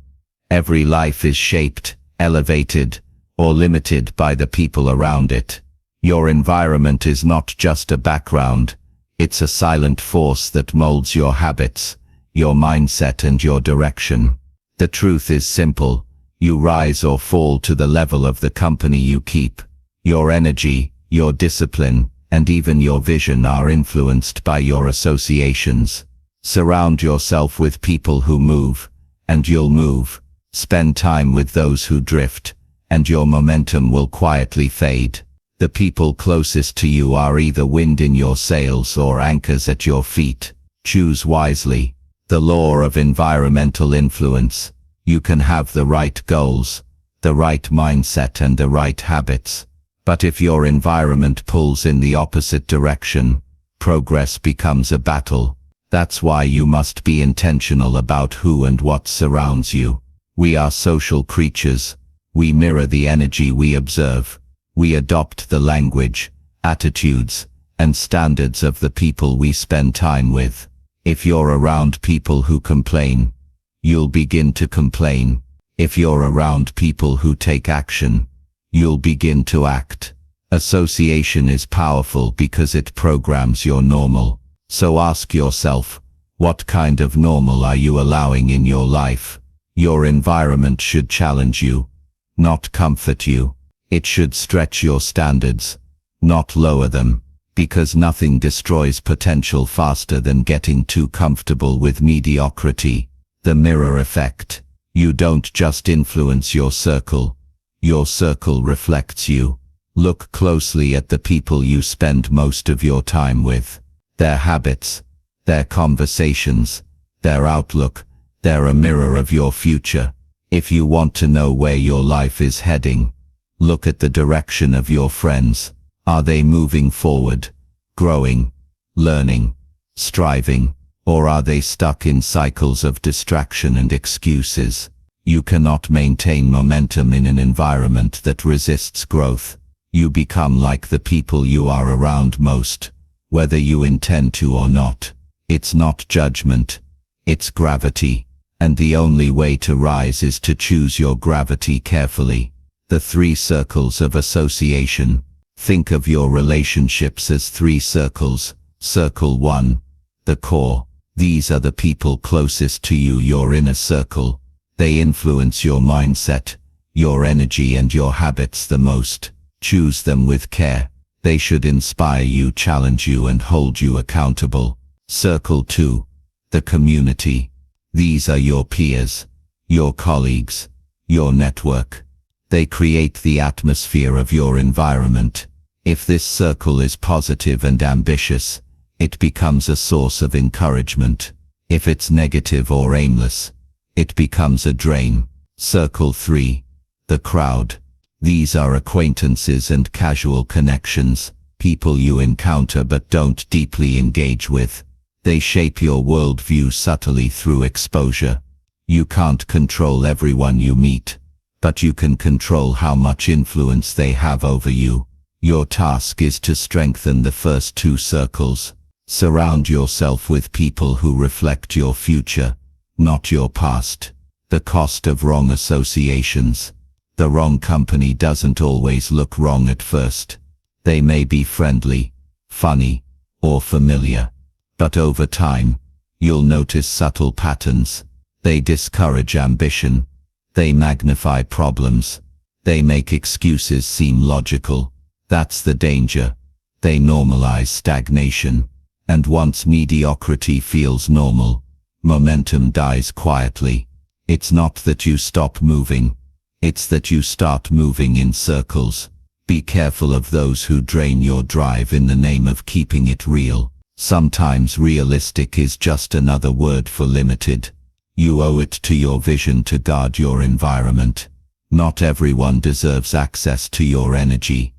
Every life is shaped, elevated, or limited by the people around it. Your environment is not just a background. It's a silent force that molds your habits, your mindset, and your direction. The truth is simple: you rise or fall to the level of the company you keep. Your energy, your discipline, and even your vision are influenced by your associations. Surround yourself with people who move, and you'll move. Spend time with those who drift, and your momentum will quietly fade. The people closest to you are either wind in your sails or anchors at your feet. Choose wisely. The law of environmental influence. You can have the right goals, the right mindset, and the right habits. But if your environment pulls in the opposite direction, progress becomes a battle. That's why you must be intentional about who and what surrounds you. We are social creatures. We mirror the energy we observe. We adopt the language, attitudes, and standards of the people we spend time with. If you're around people who complain, you'll begin to complain. If you're around people who take action, you'll begin to act. Association is powerful because it programs your normal. So ask yourself, what kind of normal are you allowing in your life? Your environment should challenge you, not comfort you. It should stretch your standards, not lower them, because nothing destroys potential faster than getting too comfortable with mediocrity. The mirror effect. You don't just influence your circle reflects you. Look closely at the people you spend most of your time with. Their habits, their conversations, their outlook, they're a mirror of your future. If you want to know where your life is heading, look at the direction of your friends. Are they moving forward, growing, learning, striving, or are they stuck in cycles of distraction and excuses? You cannot maintain momentum in an environment that resists growth. You become like the people you are around most, whether you intend to or not. It's not judgment, it's gravity. And the only way to rise is to choose your gravity carefully. The 3 circles of association. Think of your relationships as 3 circles. Circle 1, the core. These are the people closest to you, your inner circle. They influence your mindset, your energy and your habits the most. Choose them with care. They should inspire you, challenge you and hold you accountable. Circle 2, the community. These are your peers, your colleagues, your network. They create the atmosphere of your environment. If this circle is positive and ambitious, it becomes a source of encouragement. If it's negative or aimless, it becomes a drain. Circle 3, the crowd. These are acquaintances and casual connections, people you encounter but don't deeply engage with. They shape your worldview subtly through exposure. You can't control everyone you meet, but you can control how much influence they have over you. Your task is to strengthen the first 2 circles. Surround yourself with people who reflect your future, not your past. The cost of wrong associations. The wrong company doesn't always look wrong at first. They may be friendly, funny, or familiar. But over time, you'll notice subtle patterns. They discourage ambition. They magnify problems. They make excuses seem logical. That's the danger. They normalize stagnation. And once mediocrity feels normal, momentum dies quietly. It's not that you stop moving. It's that you start moving in circles. Be careful of those who drain your drive in the name of keeping it real. Sometimes realistic is just another word for limited. You owe it to your vision to guard your environment. Not everyone deserves access to your energy.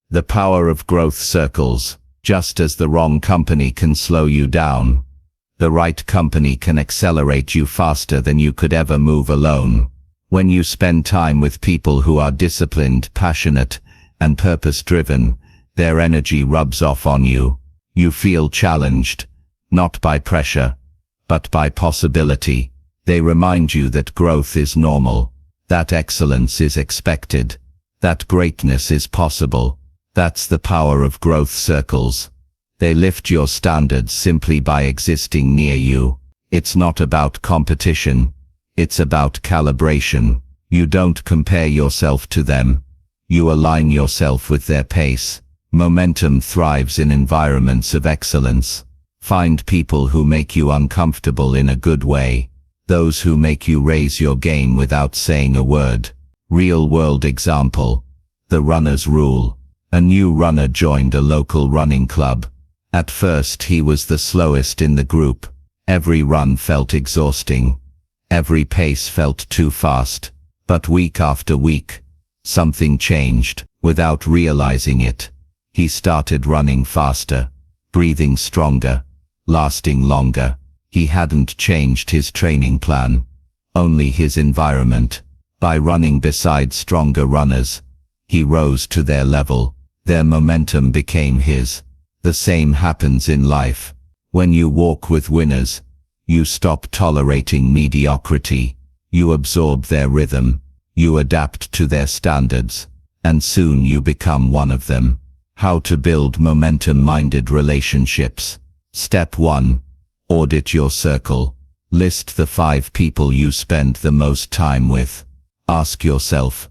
The power of growth circles. Just as the wrong company can slow you down, the right company can accelerate you faster than you could ever move alone. When you spend time with people who are disciplined, passionate, and purpose-driven, their energy rubs off on you. You feel challenged, not by pressure, but by possibility. They remind you that growth is normal, that excellence is expected, that greatness is possible. That's the power of growth circles. They lift your standards simply by existing near you. It's not about competition. It's about calibration. You don't compare yourself to them. You align yourself with their pace. Momentum thrives in environments of excellence. Find people who make you uncomfortable in a good way. Those who make you raise your game without saying a word. Real-world example. The runner's rule. A new runner joined a local running club. At first he was the slowest in the group. Every run felt exhausting. Every pace felt too fast. But week after week, something changed. Without realizing it, he started running faster, breathing stronger, lasting longer. He hadn't changed his training plan, only his environment. By running beside stronger runners, he rose to their level. Their momentum became his. The same happens in life. When you walk with winners, you stop tolerating mediocrity. You absorb their rhythm. You adapt to their standards. And soon you become one of them. How to build momentum-minded relationships. Step 1. Audit your circle. List the 5 people you spend the most time with. Ask yourself,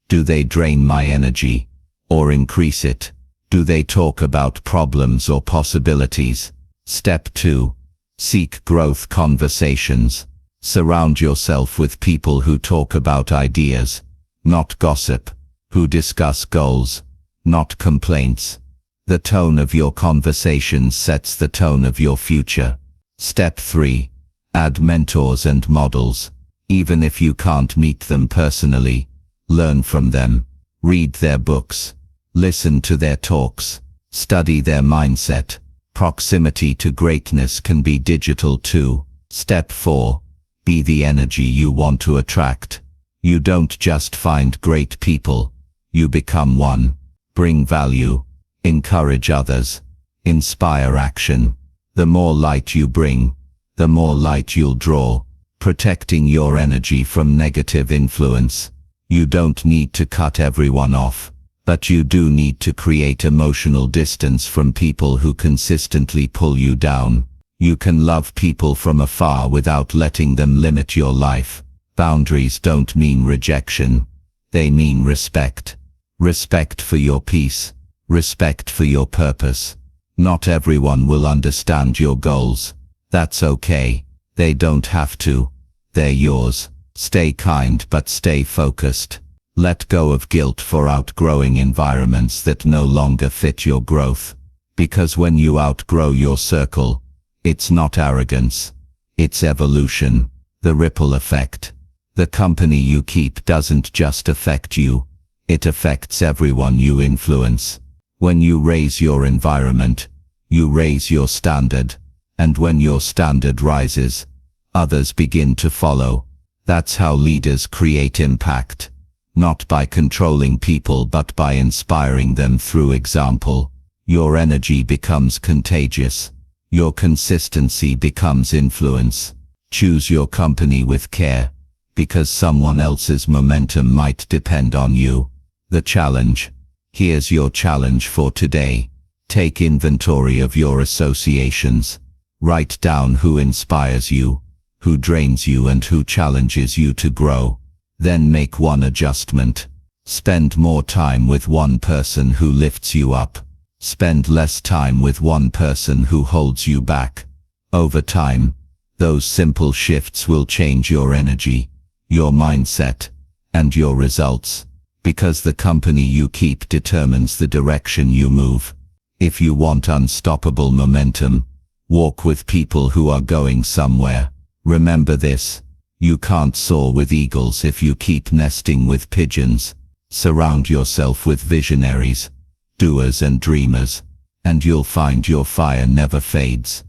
do they drain my energy or increase it? Do they talk about problems or possibilities? Step 2. Seek growth conversations. Surround yourself with people who talk about ideas, not gossip, who discuss goals, not complaints. The tone of your conversations sets the tone of your future. Step 3. Add mentors and models. Even if you can't meet them personally, learn from them. Read their books. Listen to their talks. Study their mindset. Proximity to greatness can be digital too. Step 4. Be the energy you want to attract. You don't just find great people, you become one. Bring value, encourage others, inspire action. The more light you bring, the more light you'll draw, protecting your energy from negative influence. You don't need to cut everyone off, but you do need to create emotional distance from people who consistently pull you down. You can love people from afar without letting them limit your life. Boundaries don't mean rejection, they mean respect. Respect for your peace, respect for your purpose. Not everyone will understand your goals. That's okay, they don't have to. They're yours. Stay kind but stay focused. Let go of guilt for outgrowing environments that no longer fit your growth. Because when you outgrow your circle, it's not arrogance, it's evolution. The ripple effect. The company you keep doesn't just affect you, it affects everyone you influence. When you raise your environment, you raise your standard, and when your standard rises, others begin to follow. That's how leaders create impact, not by controlling people but by inspiring them through example. Your energy becomes contagious. Your consistency becomes influence. Choose your company with care, because someone else's momentum might depend on you. The challenge. Here's your challenge for today. Take inventory of your associations. Write down who inspires you, who drains you and who challenges you to grow. Then make one adjustment. Spend more time with one person who lifts you up. Spend less time with one person who holds you back. Over time, those simple shifts will change your energy, your mindset, and your results, because the company you keep determines the direction you move. If you want unstoppable momentum, walk with people who are going somewhere. Remember this, you can't soar with eagles if you keep nesting with pigeons. Surround yourself with visionaries, doers and dreamers, and you'll find your fire never fades.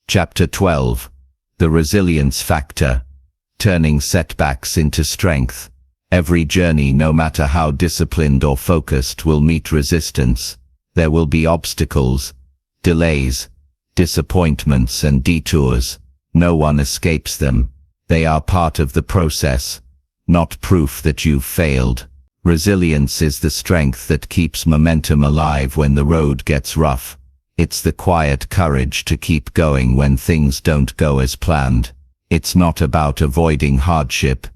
Chapter 12. The Resilience Factor. Turning setbacks into strength. Every journey, no matter how disciplined or focused, will meet resistance. There will be obstacles, delays, disappointments and detours. No one escapes them. They are part of the process, not proof that you've failed. Resilience is the strength that keeps momentum alive when the road gets rough. It's the quiet courage to keep going when things don't go as planned. It's not about avoiding hardship.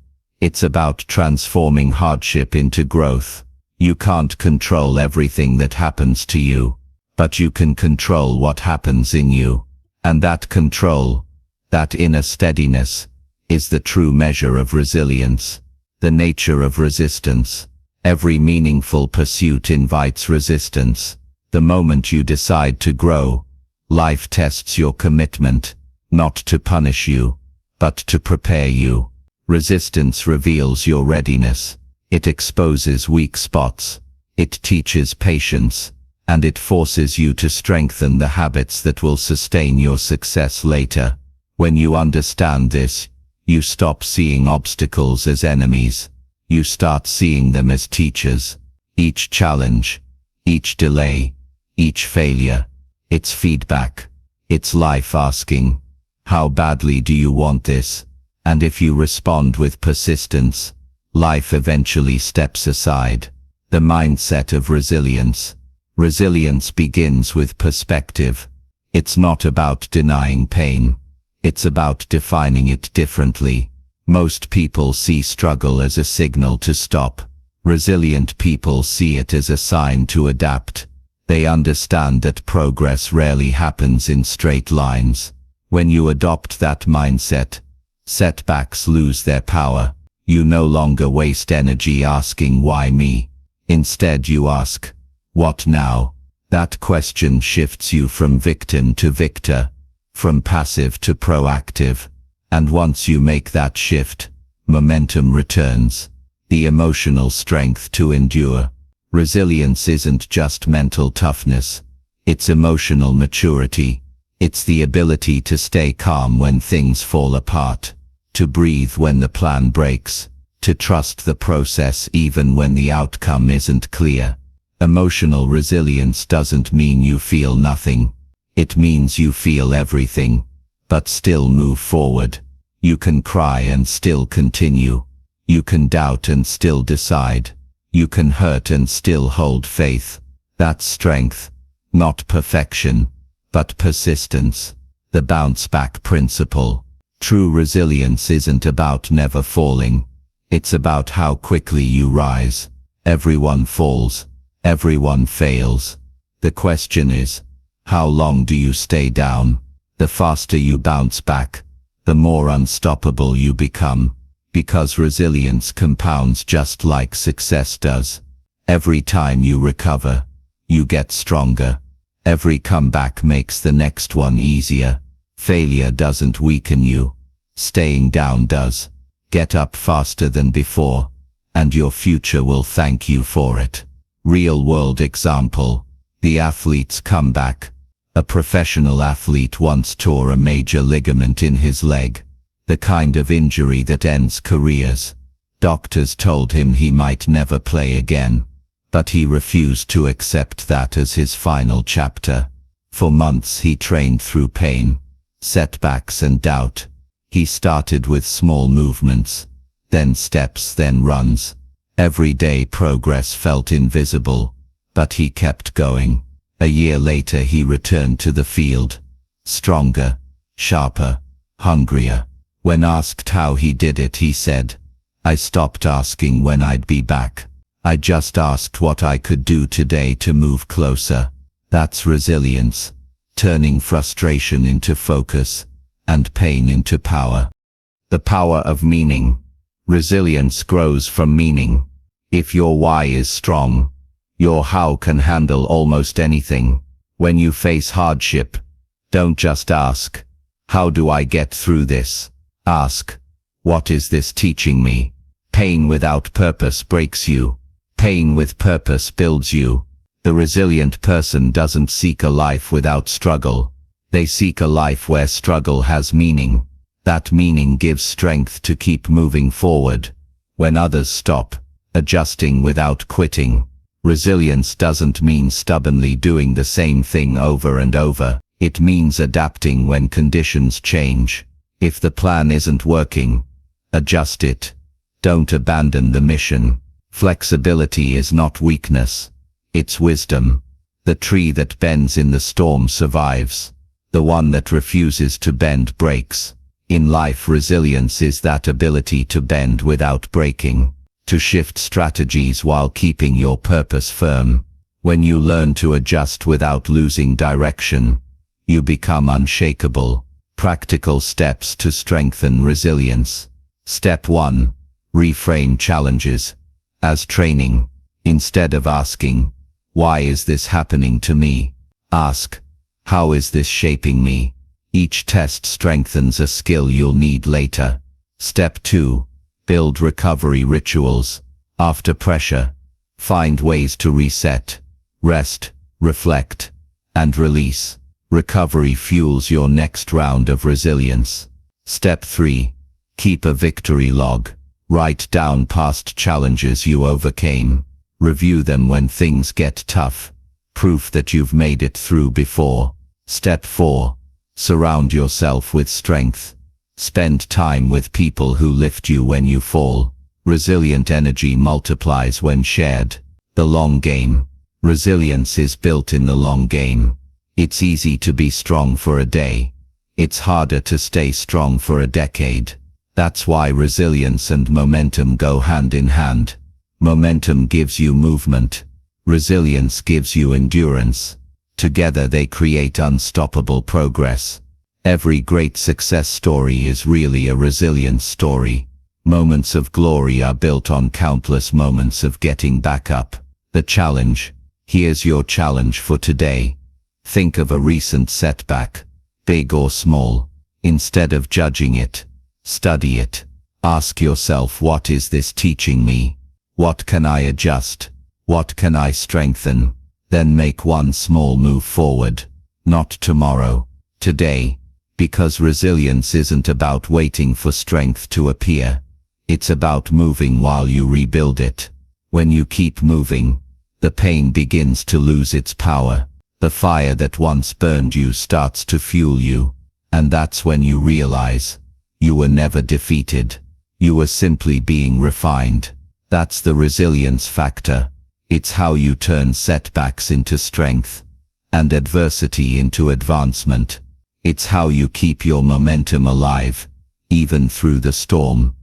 It's about transforming hardship into growth. You can't control everything that happens to you, but you can control what happens in you. And that control, that inner steadiness, is the true measure of resilience. The nature of resistance. Every meaningful pursuit invites resistance. The moment you decide to grow, life tests your commitment, not to punish you, but to prepare you. Resistance reveals your readiness. It exposes weak spots. It teaches patience, and it forces you to strengthen the habits that will sustain your success later. When you understand this, you stop seeing obstacles as enemies. You start seeing them as teachers. Each challenge, each delay, each failure, it's feedback. It's life asking, how badly do you want this? And if you respond with persistence, life eventually steps aside. The mindset of resilience. Resilience begins with perspective. It's not about denying pain. It's about defining it differently. Most people see struggle as a signal to stop. Resilient people see it as a sign to adapt. They understand that progress rarely happens in straight lines. When you adopt that mindset, setbacks lose their power. You no longer waste energy asking why me. Instead you ask, what now? That question shifts you from victim to victor, from passive to proactive. And once you make that shift, momentum returns. The emotional strength to endure. Resilience isn't just mental toughness. It's emotional maturity. It's the ability to stay calm when things fall apart, to breathe when the plan breaks, to trust the process even when the outcome isn't clear. Emotional resilience doesn't mean you feel nothing. It means you feel everything, but still move forward. You can cry and still continue. You can doubt and still decide. You can hurt and still hold faith. That's strength, not perfection, but persistence. The bounce back principle. True resilience isn't about never falling. It's about how quickly you rise. Everyone falls. Everyone fails. The question is, how long do you stay down? The faster you bounce back, the more unstoppable you become, because resilience compounds just like success does. Every time you recover, you get stronger. Every comeback makes the next one easier. Failure doesn't weaken you. Staying down does. Get up faster than before, and your future will thank you for it. Real-world example. The athlete's comeback. A professional athlete once tore a major ligament in his leg, the kind of injury that ends careers. Doctors told him he might never play again, but he refused to accept that as his final chapter. For months he trained through pain, setbacks and doubt. He started with small movements, then steps, then runs. Every day progress felt invisible, but he kept going. A year later he returned to the field, stronger, sharper, hungrier. When asked how he did it, he said, "I stopped asking when I'd be back. I just asked what I could do today to move closer." That's resilience, turning frustration into focus and pain into power. The power of meaning. Resilience grows from meaning. If your why is strong, your how can handle almost anything. When you face hardship, don't just ask, "How do I get through this?" Ask, "What is this teaching me?" Pain without purpose breaks you. Pain with purpose builds you. The resilient person doesn't seek a life without struggle. They seek a life where struggle has meaning. That meaning gives strength to keep moving forward. When others stop, adjusting without quitting. Resilience doesn't mean stubbornly doing the same thing over and over. It means adapting when conditions change. If the plan isn't working, adjust it. Don't abandon the mission. Flexibility is not weakness. It's wisdom. The tree that bends in the storm survives. The one that refuses to bend breaks. In life, resilience is that ability to bend without breaking, to shift strategies while keeping your purpose firm. When you learn to adjust without losing direction, you become unshakable. Practical steps to strengthen resilience. Step 1. Reframe challenges as training. Instead of asking, "Why is this happening to me?" ask, "How is this shaping me?" Each test strengthens a skill you'll need later. Step 2. Build recovery rituals. After pressure, find ways to reset, rest, reflect, and release. Recovery fuels your next round of resilience. Step 3. Keep a victory log. Write down past challenges you overcame. Review them when things get tough. Proof that you've made it through before. Step 4. Surround yourself with strength. Spend time with people who lift you when you fall. Resilient energy multiplies when shared. The long game. Resilience is built in the long game. It's easy to be strong for a day. It's harder to stay strong for a decade. That's why resilience and momentum go hand in hand. Momentum gives you movement. Resilience gives you endurance. Together they create unstoppable progress. Every great success story is really a resilience story. Moments of glory are built on countless moments of getting back up. The challenge. Here's your challenge for today. Think of a recent setback, big or small. Instead of judging it, study it. Ask yourself, what is this teaching me? What can I adjust? What can I strengthen? Then make one small move forward. Not tomorrow, today, because resilience isn't about waiting for strength to appear. It's about moving while you rebuild it. When you keep moving, the pain begins to lose its power. The fire that once burned you starts to fuel you, and that's when you realize you were never defeated. You were simply being refined. That's the resilience factor. It's how you turn setbacks into strength and adversity into advancement. It's how you keep your momentum alive, even through the storm.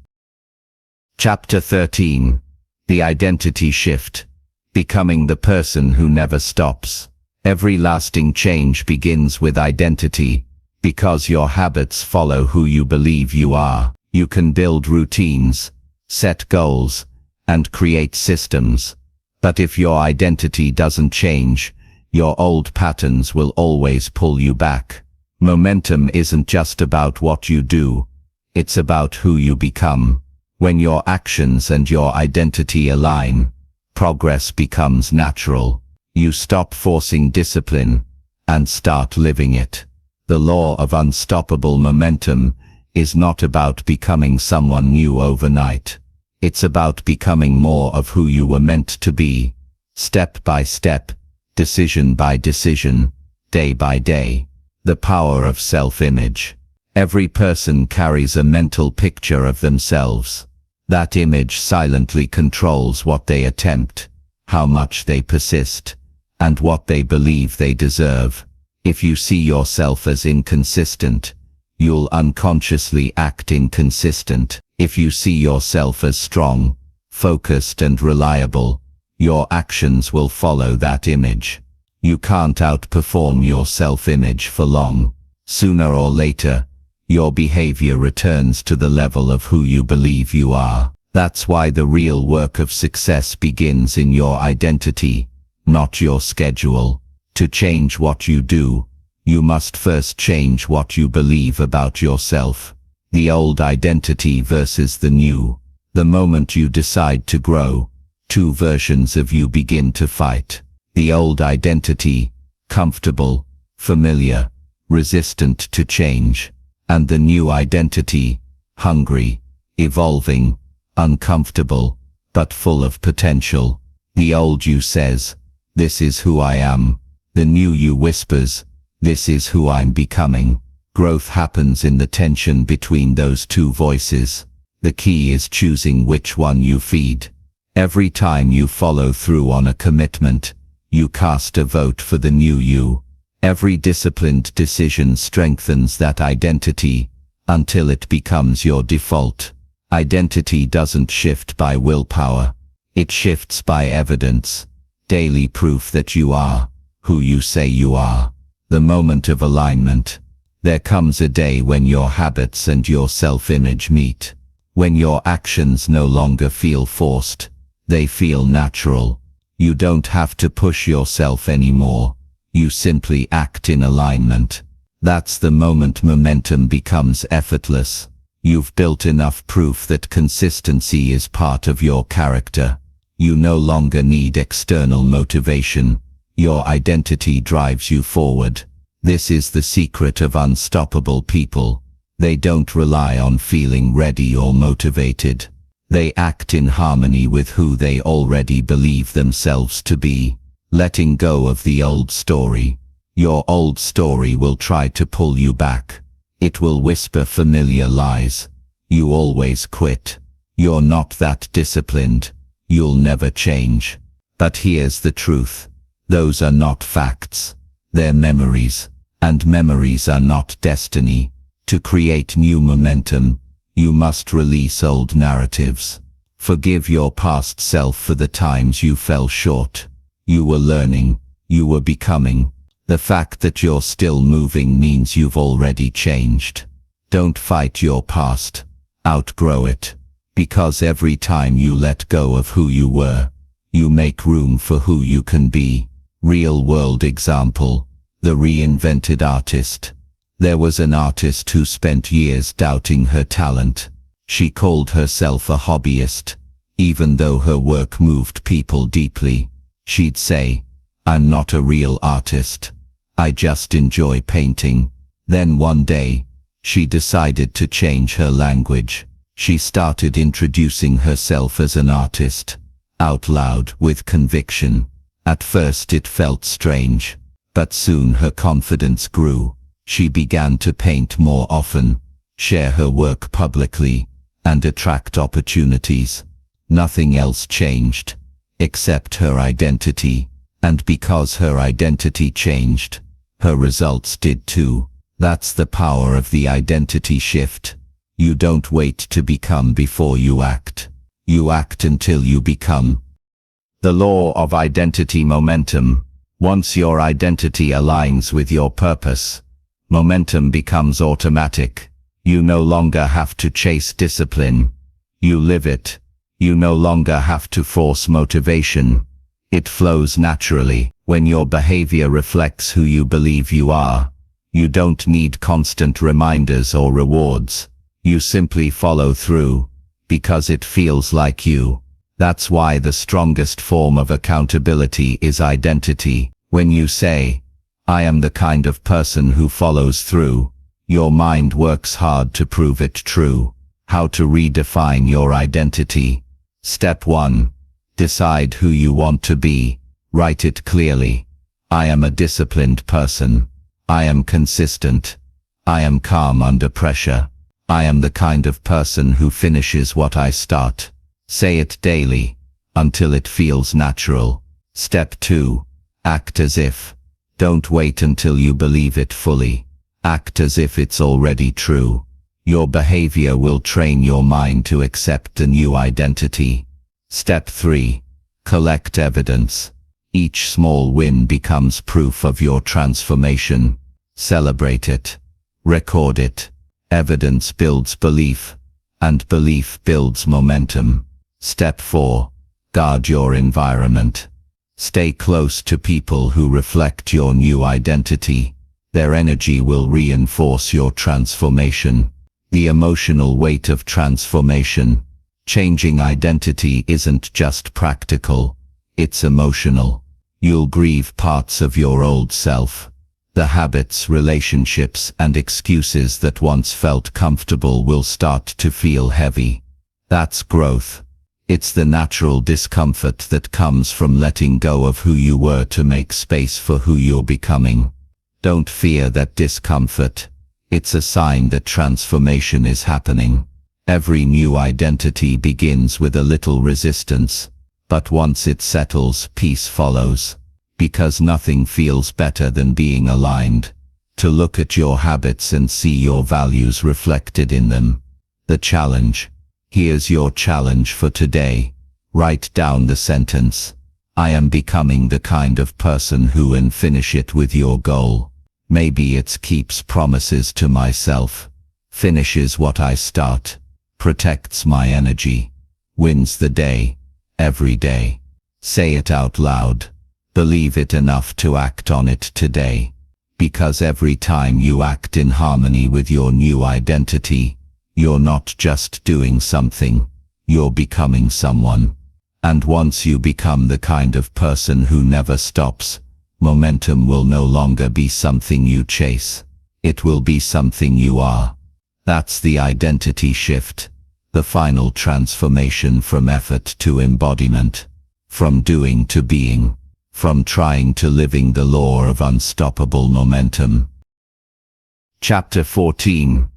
Chapter 13. The Identity Shift. Becoming the person who never stops. Every lasting change begins with identity, because your habits follow who you believe you are. You can build routines, set goals, and create systems. But if your identity doesn't change, your old patterns will always pull you back. Momentum isn't just about what you do, it's about who you become. When your actions and your identity align, progress becomes natural. You stop forcing discipline and start living it. The law of unstoppable momentum is not about becoming someone new overnight. It's about becoming more of who you were meant to be, step by step, decision by decision, day by day. The power of self-image. Every person carries a mental picture of themselves. That image silently controls what they attempt, how much they persist, and what they believe they deserve. If you see yourself as inconsistent, you'll unconsciously act inconsistent. If you see yourself as strong, focused and reliable, your actions will follow that image. You can't outperform your self-image for long. Sooner or later, your behavior returns to the level of who you believe you are. That's why the real work of success begins in your identity, not your schedule. To change what you do, you must first change what you believe about yourself. The old identity versus the new. The moment you decide to grow, two versions of you begin to fight. The old identity, comfortable, familiar, resistant to change. And the new identity, hungry, evolving, uncomfortable, but full of potential. The old you says, "This is who I am." The new you whispers, "This is who I'm becoming." Growth happens in the tension between those two voices. The key is choosing which one you feed. Every time you follow through on a commitment, you cast a vote for the new you. Every disciplined decision strengthens that identity until it becomes your default. Identity doesn't shift by willpower. It shifts by evidence, daily proof that you are who you say you are. The moment of alignment. There comes a day when your habits and your self-image meet. When your actions no longer feel forced, they feel natural. You don't have to push yourself anymore. You simply act in alignment. That's the moment momentum becomes effortless. You've built enough proof that consistency is part of your character. You no longer need external motivation. Your identity drives you forward. This is the secret of unstoppable people. They don't rely on feeling ready or motivated. They act in harmony with who they already believe themselves to be. Letting go of the old story. Your old story will try to pull you back. It will whisper familiar lies. You always quit. You're not that disciplined. You'll never change. But here's the truth. Those are not facts. They're memories. And memories are not destiny. To create new momentum, you must release old narratives. Forgive your past self for the times you fell short. You were learning. You were becoming. The fact that you're still moving means you've already changed. Don't fight your past. Outgrow it. Because every time you let go of who you were, you make room for who you can be. Real-world example. The reinvented artist. There was an artist who spent years doubting her talent. She called herself a hobbyist. Even though her work moved people deeply, she'd say, "I'm not a real artist. I just enjoy painting." Then one day, she decided to change her language. She started introducing herself as an artist, out loud with conviction. At first it felt strange, but soon her confidence grew. She began to paint more often, share her work publicly, and attract opportunities. Nothing else changed, except her identity, and because her identity changed, her results did too. That's the power of the identity shift. You don't wait to become before you act. You act until you become. The law of identity momentum. Once your identity aligns with your purpose, momentum becomes automatic. You no longer have to chase discipline. You live it. You no longer have to force motivation. It flows naturally. When your behavior reflects who you believe you are, you don't need constant reminders or rewards. You simply follow through, because it feels like you. That's why the strongest form of accountability is identity. When you say, I am the kind of person who follows through, your mind works hard to prove it true. How to redefine your identity. Step 1. Decide who you want to be. Write it clearly. I am a disciplined person. I am consistent. I am calm under pressure. I am the kind of person who finishes what I start. Say it daily, until it feels natural. Step 2. Act as if. Don't wait until you believe it fully. Act as if it's already true. Your behavior will train your mind to accept the new identity. Step 3. Collect evidence. Each small win becomes proof of your transformation. Celebrate it. Record it. Evidence builds belief, and belief builds momentum. Step 4. Guard your environment. Stay close to people who reflect your new identity. Their energy will reinforce your transformation. The emotional weight of transformation. Changing identity isn't just practical, it's emotional. You'll grieve parts of your old self. The habits, relationships, and excuses that once felt comfortable will start to feel heavy. That's growth. It's the natural discomfort that comes from letting go of who you were to make space for who you're becoming. Don't fear that discomfort. It's a sign that transformation is happening. Every new identity begins with a little resistance, but once it settles, peace follows. Because nothing feels better than being aligned. To look at your habits and see your values reflected in them. The challenge. Here's your challenge for today. Write down the sentence. I am becoming the kind of person who, and finish it with your goal. Maybe it keeps promises to myself. Finishes what I start. Protects my energy. Wins the day. Every day. Say it out loud. Believe it enough to act on it today. Because every time you act in harmony with your new identity, you're not just doing something, you're becoming someone. And once you become the kind of person who never stops, momentum will no longer be something you chase. It will be something you are. That's the identity shift, the final transformation from effort to embodiment, from doing to being, from trying to living the law of unstoppable momentum. Chapter 14.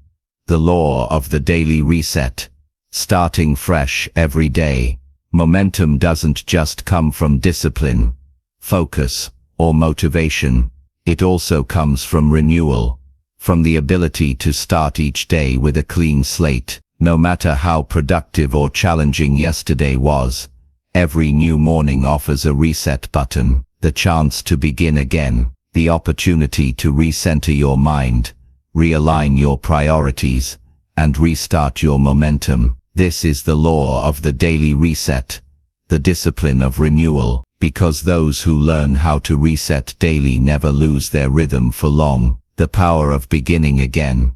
The Law of the Daily Reset. Starting fresh every day. Momentum doesn't just come from discipline, focus, or motivation. It also comes from renewal, from the ability to start each day with a clean slate. No matter how productive or challenging yesterday was, every new morning offers a reset button, the chance to begin again, the opportunity to recenter your mind, realign your priorities, and restart your momentum. This is the law of the daily reset, the discipline of renewal, because those who learn how to reset daily never lose their rhythm for long. The power of beginning again.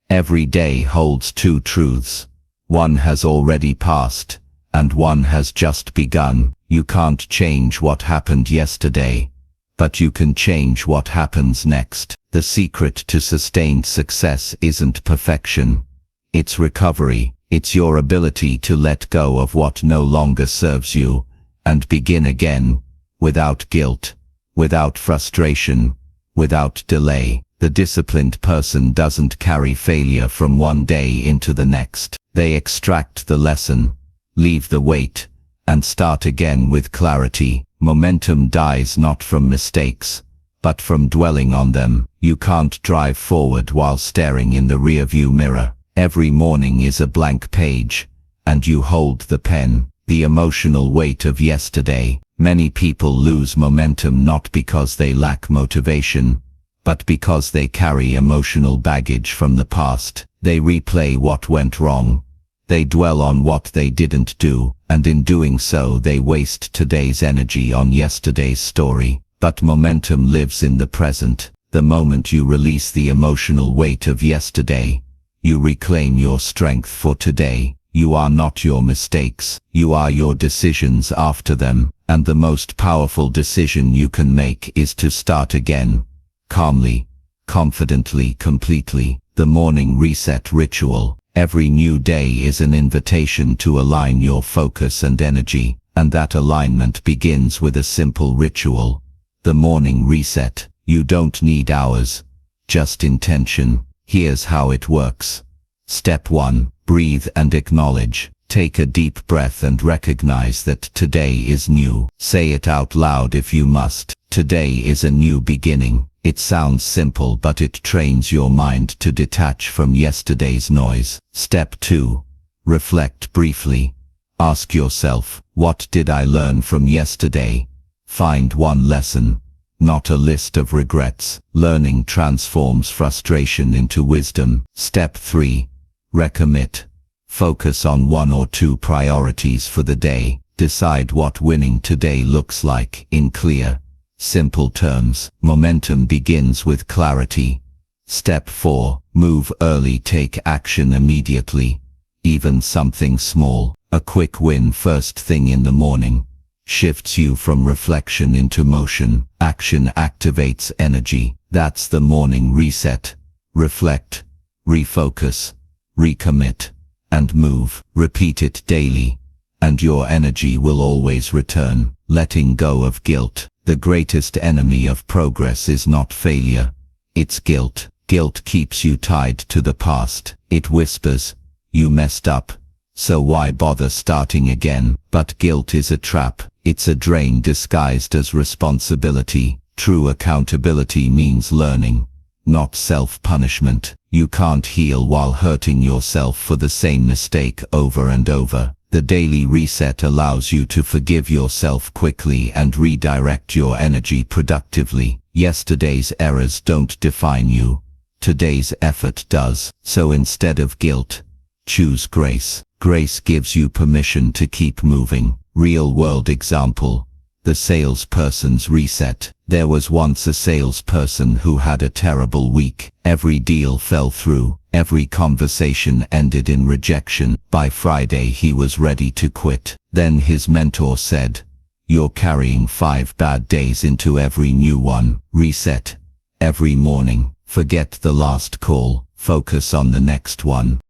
Every day holds two truths. One has already passed, and one has just begun. You can't change what happened yesterday, but you can change what happens next. The secret to sustained success isn't perfection. It's recovery. It's your ability to let go of what no longer serves you and begin again, without guilt, without frustration, without delay. The disciplined person doesn't carry failure from one day into the next. They extract the lesson, leave the weight, and start again with clarity. Momentum dies not from mistakes, but from dwelling on them. You can't drive forward while staring in the rearview mirror. Every morning is a blank page, and you hold the pen. The emotional weight of yesterday. Many people lose momentum not because they lack motivation, but because they carry emotional baggage from the past. They replay what went wrong. They dwell on what they didn't do, and in doing so they waste today's energy on yesterday's story. But momentum lives in the present. The moment you release the emotional weight of yesterday, you reclaim your strength for today. You are not your mistakes. You are your decisions after them. And the most powerful decision you can make is to start again. Calmly, confidently, completely. The morning reset ritual. Every new day is an invitation to align your focus and energy, and that alignment begins with a simple ritual. The morning reset. You don't need hours, just intention. Here's how it works. Step 1. Breathe and acknowledge. Take a deep breath and recognize that today is new. Say it out loud if you must. Today is a new beginning. It sounds simple, but it trains your mind to detach from yesterday's noise. Step 2. Reflect briefly. Ask yourself, what did I learn from yesterday? Find one lesson, not a list of regrets. Learning transforms frustration into wisdom. Step 3. Recommit. Focus on 1 or 2 priorities for the day. Decide what winning today looks like in clear, simple terms. Momentum begins with clarity. Step 4. Move early. Take action immediately. Even something small, a quick win first thing in the morning, shifts you from reflection into motion. Action activates energy. That's the morning reset. Reflect, refocus, recommit, and move. Repeat it daily, and your energy will always return. Letting go of guilt. The greatest enemy of progress is not failure. It's guilt. Guilt keeps you tied to the past. It whispers, you messed up, so why bother starting again? But guilt is a trap. It's a drain disguised as responsibility. True accountability means learning, not self-punishment. You can't heal while hurting yourself for the same mistake over and over. The daily reset allows you to forgive yourself quickly and redirect your energy productively. Yesterday's errors don't define you. Today's effort does. So instead of guilt, choose grace. Grace gives you permission to keep moving. Real-world example. The salesperson's reset. There was once a salesperson who had a terrible week. Every deal fell through. Every conversation ended in rejection. By Friday he was ready to quit. Then his mentor said, "You're carrying 5 bad days into every new one. Reset. Every morning. Forget the last call. Focus on the next one."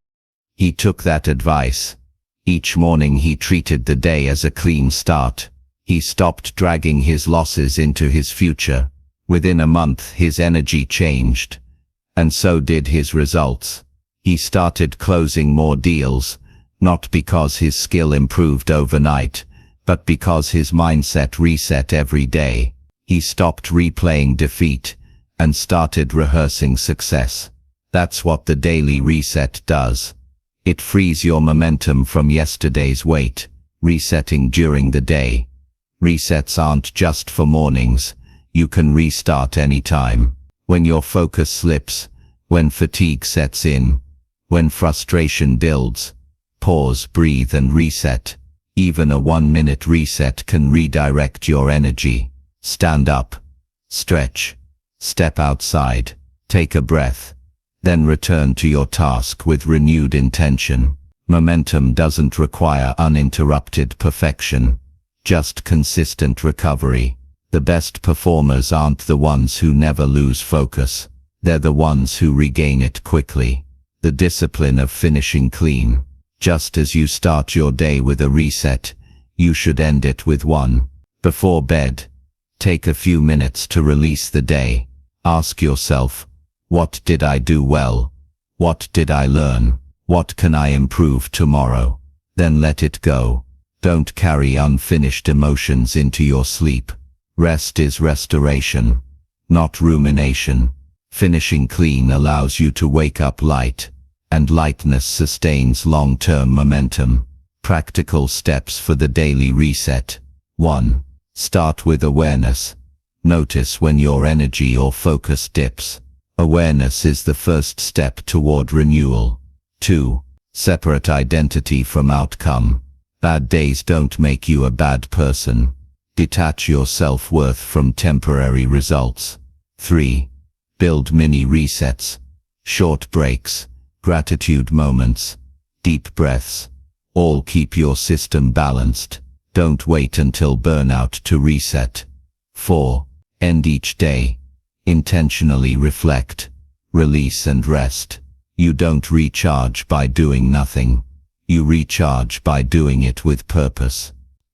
He took that advice. Each morning he treated the day as a clean start. He stopped dragging his losses into his future. Within a month his energy changed, and so did his results. He started closing more deals, not because his skill improved overnight, but because his mindset reset every day. He stopped replaying defeat and started rehearsing success. That's what the daily reset does. It frees your momentum from yesterday's weight. Resetting during the day. Resets aren't just for mornings. You can restart anytime. When your focus slips, when fatigue sets in, when frustration builds, pause, breathe, and reset. Even a 1-minute reset can redirect your energy. Stand up, stretch, step outside, take a breath, then return to your task with renewed intention. Momentum doesn't require uninterrupted perfection, just consistent recovery. The best performers aren't the ones who never lose focus. They're the ones who regain it quickly. The discipline of finishing clean. Just as you start your day with a reset, you should end it with one. Before bed, take a few minutes to release the day. Ask yourself, what did I do well? What did I learn? What can I improve tomorrow? Then let it go. Don't carry unfinished emotions into your sleep. Rest is restoration, not rumination. Finishing clean allows you to wake up light, and lightness sustains long-term momentum. Practical steps for the daily reset. 1. Start with awareness. Notice when your energy or focus dips. Awareness is the first step toward renewal. 2. Separate identity from outcome. Bad days don't make you a bad person. Detach your self-worth from temporary results. 3. Build mini resets. Short breaks, gratitude moments, deep breaths. All keep your system balanced. Don't wait until burnout to reset. 4. End each day. Intentionally reflect, release and rest. You don't recharge by doing nothing. You recharge by doing it with purpose.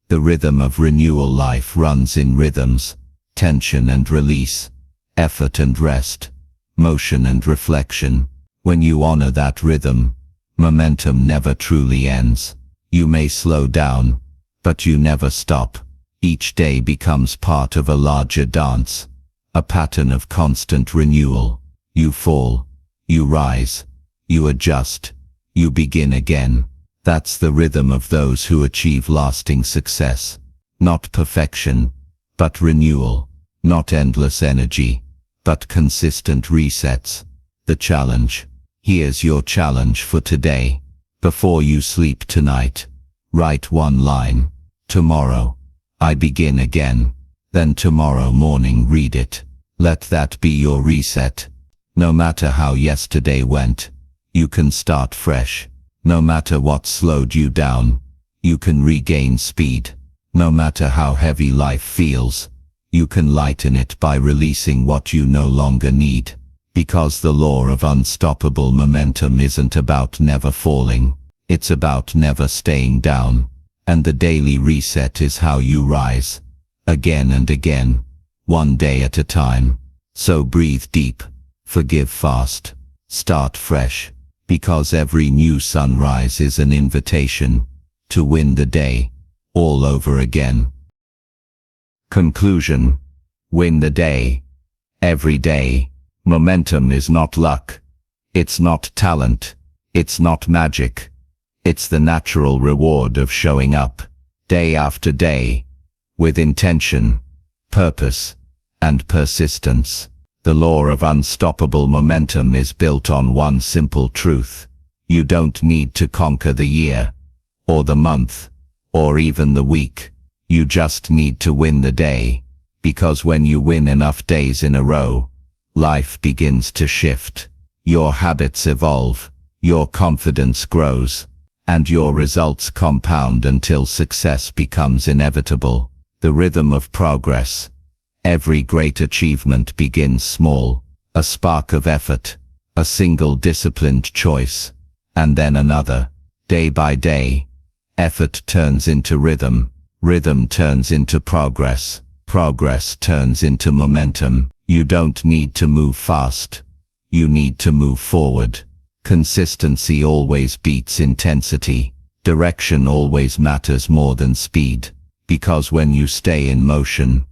The rhythm of renewal life runs in rhythms: tension and release, effort and rest, motion and reflection. When you honor that rhythm, momentum never truly ends. You may slow down, but you never stop. Each day becomes part of a larger dance, a pattern of constant renewal. You fall, you rise, you adjust, you begin again. That's the rhythm of those who achieve lasting success. Not perfection, but renewal. Not endless energy, but consistent resets. The challenge. Here's your challenge for today. Before you sleep tonight, write one line. Tomorrow, I begin again. Then tomorrow morning read it. Let that be your reset. No matter how yesterday went, you can start fresh. No matter what slowed you down, you can regain speed. No matter how heavy life feels, you can lighten it by releasing what you no longer need. Because the law of unstoppable momentum isn't about never falling, it's about never staying down. And the daily reset is how you rise. Again and again, one day at a time. So breathe deep, forgive fast, start fresh. Because every new sunrise is an invitation to win the day all over again. Conclusion. Win the day. Every day. Momentum is not luck. It's not talent. It's not magic. It's the natural reward of showing up, day after day, with intention, purpose, and persistence. The law of unstoppable momentum is built on one simple truth. You don't need to conquer the year, or the month, or even the week. You just need to win the day, because when you win enough days in a row, life begins to shift. Your habits evolve, your confidence grows, and your results compound until success becomes inevitable. The rhythm of progress. Every great achievement begins small, a spark of effort, a single disciplined choice, and then another. Day by day, effort turns into rhythm, rhythm turns into progress, progress turns into momentum. You don't need to move fast, you need to move forward. Consistency always beats intensity. Direction always matters more than speed, because when you stay in motion,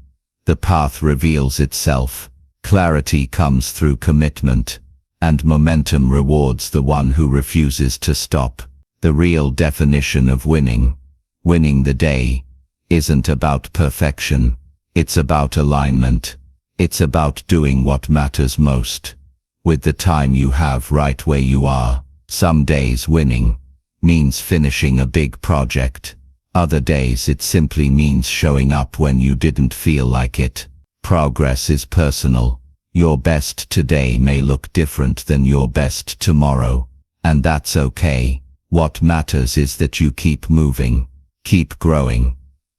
the path reveals itself. Clarity comes through commitment, and momentum rewards the one who refuses to stop. The real definition of winning, winning the day, isn't about perfection. It's about alignment. It's about doing what matters most, with the time you have right where you are. Some days winning means finishing a big project. Other days it simply means showing up when you didn't feel like it. Progress is personal. Your best today may look different than your best tomorrow, and that's okay. What matters is that you keep moving, keep growing,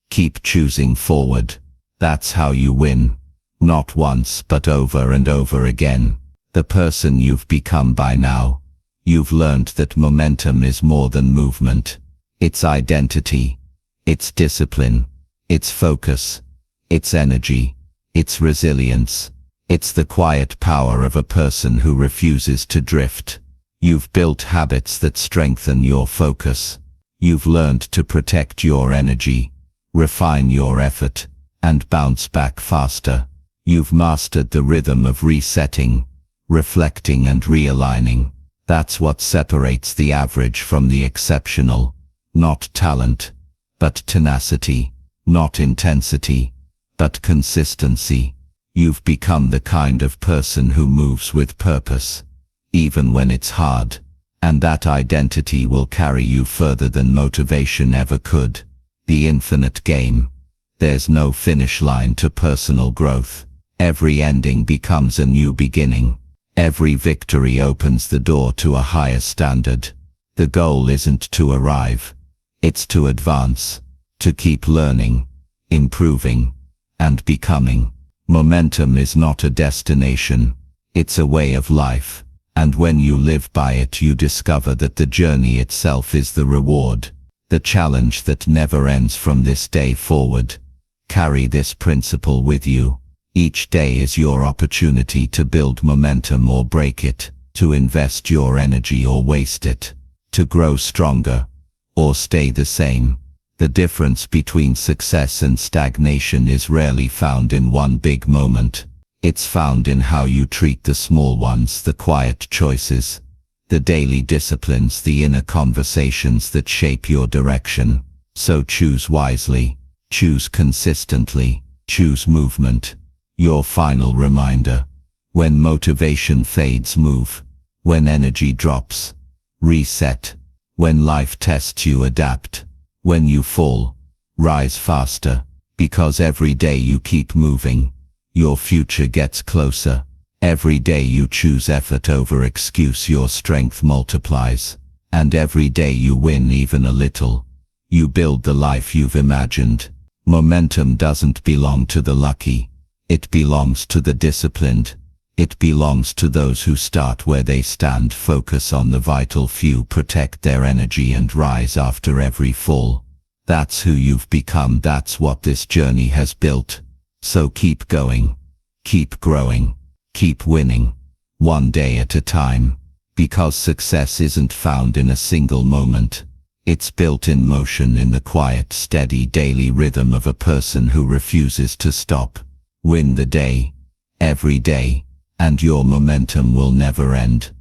keep choosing forward. That's how you win. Not once, but over and over again. The person you've become by now. You've learned that momentum is more than movement. It's identity. It's discipline. It's focus. It's energy. It's resilience. It's the quiet power of a person who refuses to drift. You've built habits that strengthen your focus. You've learned to protect your energy, refine your effort, and bounce back faster. You've mastered the rhythm of resetting, reflecting and realigning. That's what separates the average from the exceptional. Not talent, but tenacity. Not intensity, but consistency. You've become the kind of person who moves with purpose, even when it's hard. And that identity will carry you further than motivation ever could. The infinite game. There's no finish line to personal growth. Every ending becomes a new beginning. Every victory opens the door to a higher standard. The goal isn't to arrive. It's to advance. To keep learning, improving, and becoming. Momentum is not a destination. It's a way of life. And when you live by it, you discover that the journey itself is the reward. The challenge that never ends from this day forward. Carry this principle with you. Each day is your opportunity to build momentum or break it, to invest your energy or waste it, to grow stronger or stay the same. The difference between success and stagnation is rarely found in one big moment. It's found in how you treat the small ones, the quiet choices, the daily disciplines, the inner conversations that shape your direction. So choose wisely, choose consistently, choose movement. Your final reminder. When motivation fades, move. When energy drops, reset. When life tests you, adapt. When you fall, rise faster. Because every day you keep moving, your future gets closer. Every day you choose effort over excuse, your strength multiplies. And every day you win even a little, you build the life you've imagined. Momentum doesn't belong to the lucky. It belongs to the disciplined. It belongs to those who start where they stand, focus on the vital few, protect their energy and rise after every fall. That's who you've become. That's what this journey has built. So keep going, keep growing, keep winning, one day at a time. Because success isn't found in a single moment. It's built in motion, in the quiet, steady daily rhythm of a person who refuses to stop. Win the day, every day, and your momentum will never end.